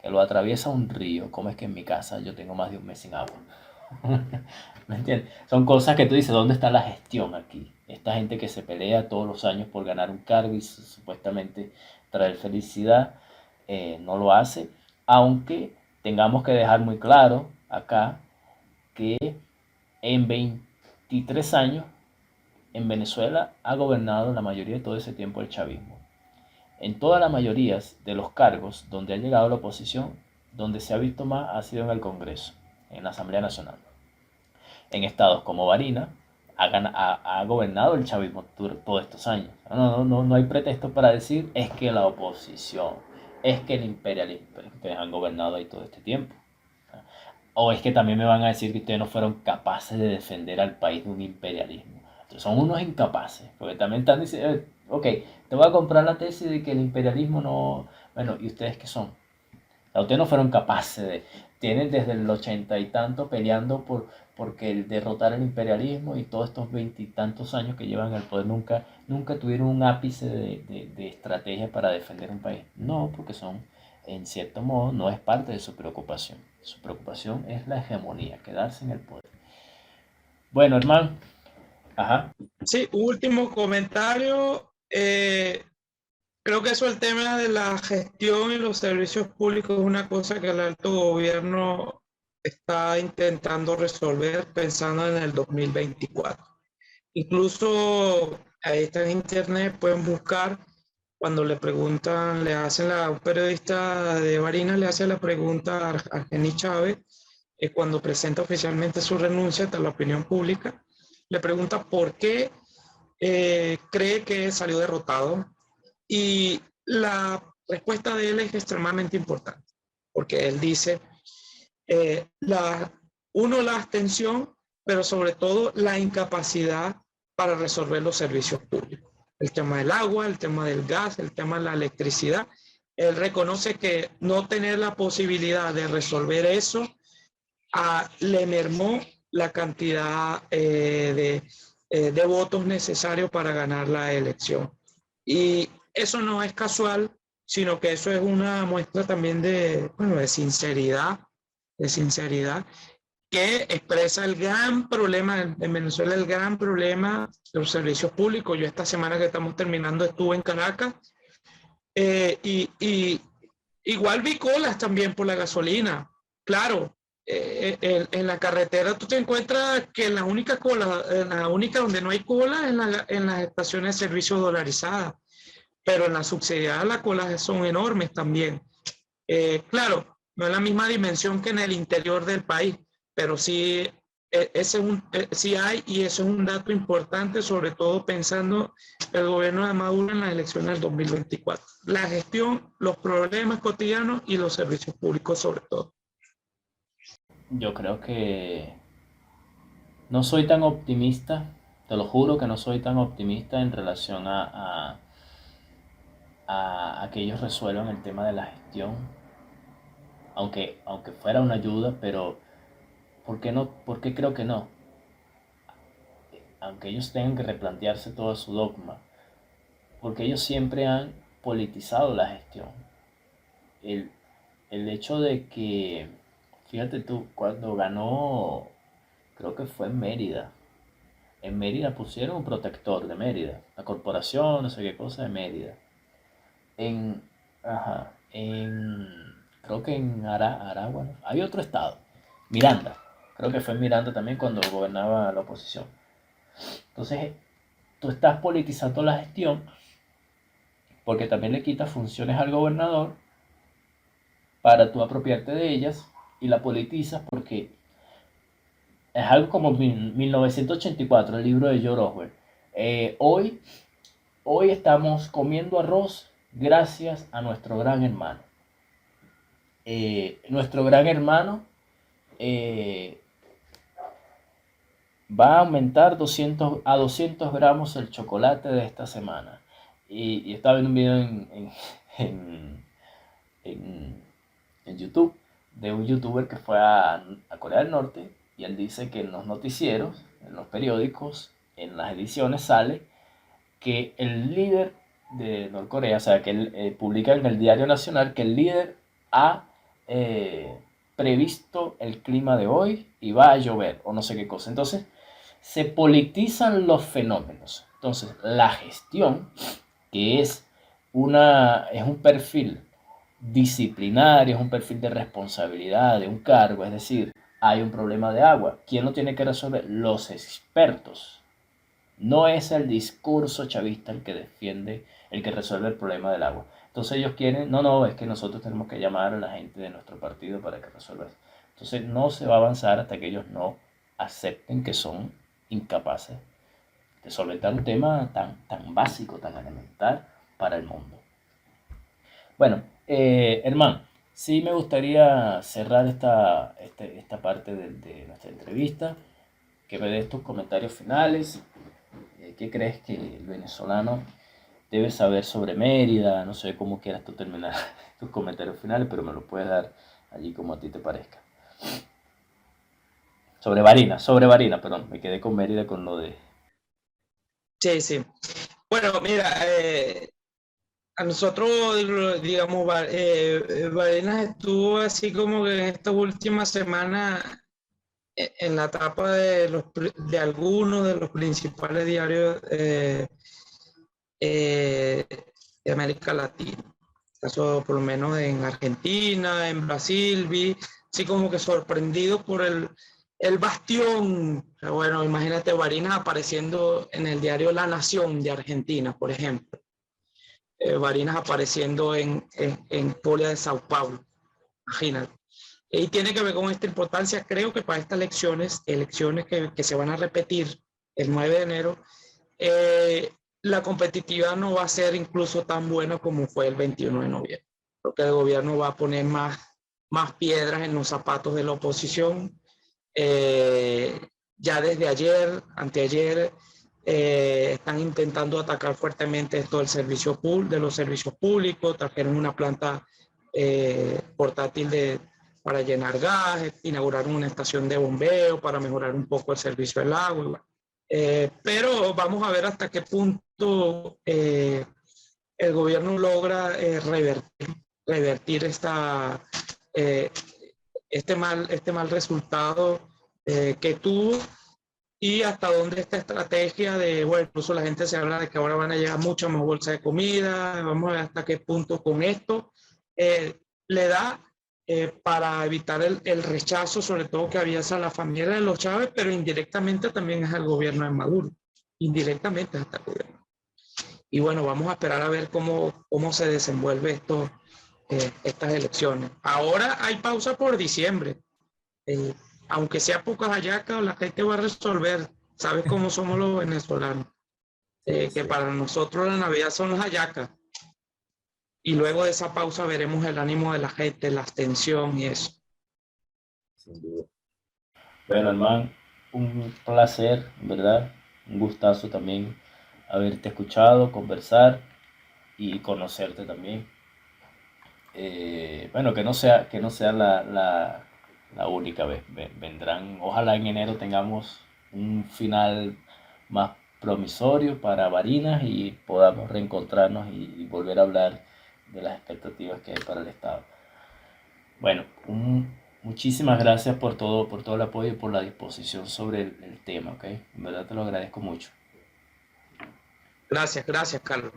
que lo atraviesa un río, ¿cómo es que en mi casa yo tengo más de un mes sin agua? ¿Me entiendes? Son cosas que tú dices, ¿dónde está la gestión aquí? Esta gente que se pelea todos los años por ganar un cargo y supuestamente traer felicidad, no lo hace, aunque tengamos que dejar muy claro acá que en 23 años en Venezuela ha gobernado la mayoría de todo ese tiempo el chavismo. En todas las mayorías de los cargos donde ha llegado la oposición, donde se ha visto más ha sido en el Congreso, en la Asamblea Nacional. En estados como Barinas ha gobernado el chavismo todos estos años. No hay pretexto para decir es que la oposición, es que el imperialismo, pero ustedes han gobernado ahí todo este tiempo. O es que también me van a decir que ustedes no fueron capaces de defender al país de un imperialismo. Entonces son unos incapaces, porque también están diciendo, ok, te voy a comprar la tesis de que el imperialismo no... Bueno, ¿y ustedes qué son? O sea, ustedes no fueron capaces de... Tienen desde el 80 y tanto peleando porque derrotar el imperialismo y todos estos veintitantos años que llevan al poder nunca tuvieron un ápice de estrategia para defender un país. No, porque son, en cierto modo, no es parte de su preocupación. Su preocupación es la hegemonía, quedarse en el poder. Bueno, hermano, ajá, Sí, último comentario. Creo que eso, el tema de la gestión y los servicios públicos, es una cosa que el alto gobierno está intentando resolver pensando en el 2024. Incluso ahí está en internet, pueden buscar cuando le preguntan, un periodista de Barinas le hace la pregunta a Argeni Chávez, cuando presenta oficialmente su renuncia ante la opinión pública, le pregunta por qué cree que salió derrotado, y la respuesta de él es extremadamente importante, porque él dice, eh, la, la abstención, pero sobre todo la incapacidad para resolver los servicios públicos. El tema del agua, el tema del gas, el tema de la electricidad. Él reconoce que no tener la posibilidad de resolver eso le mermó la cantidad de votos necesarios para ganar la elección. Y eso no es casual, sino que eso es una muestra también bueno, de sinceridad, que expresa el gran problema en Venezuela, el gran problema de los servicios públicos. Yo esta semana que estamos terminando estuve en Caracas, y igual vi colas también por la gasolina. Claro, en la carretera tú te encuentras que en la única donde no hay cola es en las estaciones de servicio dolarizadas, pero en las subsidiadas las colas son enormes también. Claro, no es la misma dimensión que en el interior del país, pero sí, sí hay, y eso es un dato importante, sobre todo pensando el gobierno de Maduro en las elecciones del 2024. La gestión, los problemas cotidianos y los servicios públicos sobre todo. yo creo que no soy tan optimista, te lo juro que no soy tan optimista en relación a que ellos resuelvan el tema de la gestión, aunque fuera una ayuda, pero ¿por qué no? ¿Por qué creo que no? Aunque ellos tengan que replantearse todo su dogma, porque ellos siempre han politizado la gestión. El, el hecho de que, fíjate tú, cuando ganó, creo que fue en Mérida, En Mérida pusieron un protector de Mérida, la corporación, no sé qué cosa de Mérida. En, ajá, creo que en Aragua, ¿no? Hay otro estado, Miranda, creo que fue en Miranda también cuando gobernaba la oposición. Entonces, tú estás politizando la gestión porque también le quitas funciones al gobernador para tú apropiarte de ellas y la politizas porque es algo como 1984, el libro de George Orwell. Hoy, hoy estamos comiendo arroz gracias a nuestro gran hermano. Nuestro gran hermano eh, va a aumentar 200 gramos el chocolate de esta semana. Y estaba viendo un video en, en, en YouTube de un youtuber que fue a Corea del Norte y él dice que en los noticieros, en los periódicos, en las ediciones sale que el líder de Norcorea, o sea, que él publica en el Diario Nacional que el líder ha eh, previsto el clima de hoy y va a llover o no sé qué cosa. Entonces, se politizan los fenómenos. Entonces, la gestión, que es un perfil disciplinario, es un perfil de responsabilidad, de un cargo, es decir, hay un problema de agua. ¿Quién lo tiene que resolver? Los expertos. No es el discurso chavista el que defiende, el que resuelve el problema del agua. Entonces ellos quieren, no, es que nosotros tenemos que llamar a la gente de nuestro partido para que resuelva eso. Entonces no se va a avanzar hasta que ellos no acepten que son incapaces de solventar un tema tan básico, tan elemental para el mundo. Bueno, hermano, sí me gustaría cerrar esta parte de nuestra entrevista, que me des tus comentarios finales. ¿Qué crees que el venezolano debe saber sobre Mérida? No sé cómo quieras tú terminar tus comentarios finales, pero me lo puedes dar allí como a ti te parezca. Sobre Varina, perdón, me quedé con Mérida con lo de... Sí, sí. Bueno, mira, a nosotros, digamos, Barenas estuvo así como que en esta última semana en la etapa de algunos de los principales diarios eh, de América Latina. Eso por lo menos en Argentina, en Brasil, vi así como que sorprendido por el bastión. Bueno, imagínate Barinas apareciendo en el diario La Nación de Argentina, por ejemplo. Barinas apareciendo en Polia de Sao Paulo, imagínate. Y tiene que ver con esta importancia, creo que para estas elecciones que se van a repetir el 9 de enero, la competitividad no va a ser incluso tan buena como fue el 21 de noviembre. Creo que el gobierno va a poner más piedras en los zapatos de la oposición. Ya desde ayer, anteayer, están intentando atacar fuertemente esto del de los servicios públicos, trajeron una planta portátil para llenar gas, inauguraron una estación de bombeo para mejorar un poco el servicio del agua. Pero vamos a ver hasta qué punto el gobierno logra revertir eh, este mal resultado que tuvo y hasta dónde esta estrategia de, bueno, incluso la gente se habla de que ahora van a llegar muchas más bolsas de comida, vamos a ver hasta qué punto con esto le da para evitar el rechazo, sobre todo que había hacia la familia de los Chávez, pero indirectamente también es al gobierno de Maduro, indirectamente hasta el gobierno. Y bueno, vamos a esperar a ver cómo se desenvuelve estas elecciones. Ahora hay pausa por diciembre. Eh, Aunque sea pocas hallacas, la gente va a resolver. ¿Sabes cómo somos los venezolanos? Sí, Que sí, para nosotros la Navidad son las hallacas. Y luego de esa pausa veremos el ánimo de la gente, la abstención y eso. sin duda. Bueno, hermano, un placer, ¿verdad? Un gustazo también haberte escuchado, conversar y conocerte también. Bueno, que no sea la única vez. Vendrán, ojalá en enero tengamos un final más promisorio para Barinas y podamos reencontrarnos y volver a hablar de las expectativas que hay para el Estado. Bueno, un Muchísimas gracias por todo el apoyo y por la disposición sobre el tema, ¿ok? En verdad te lo agradezco mucho. Gracias, gracias, Carlos.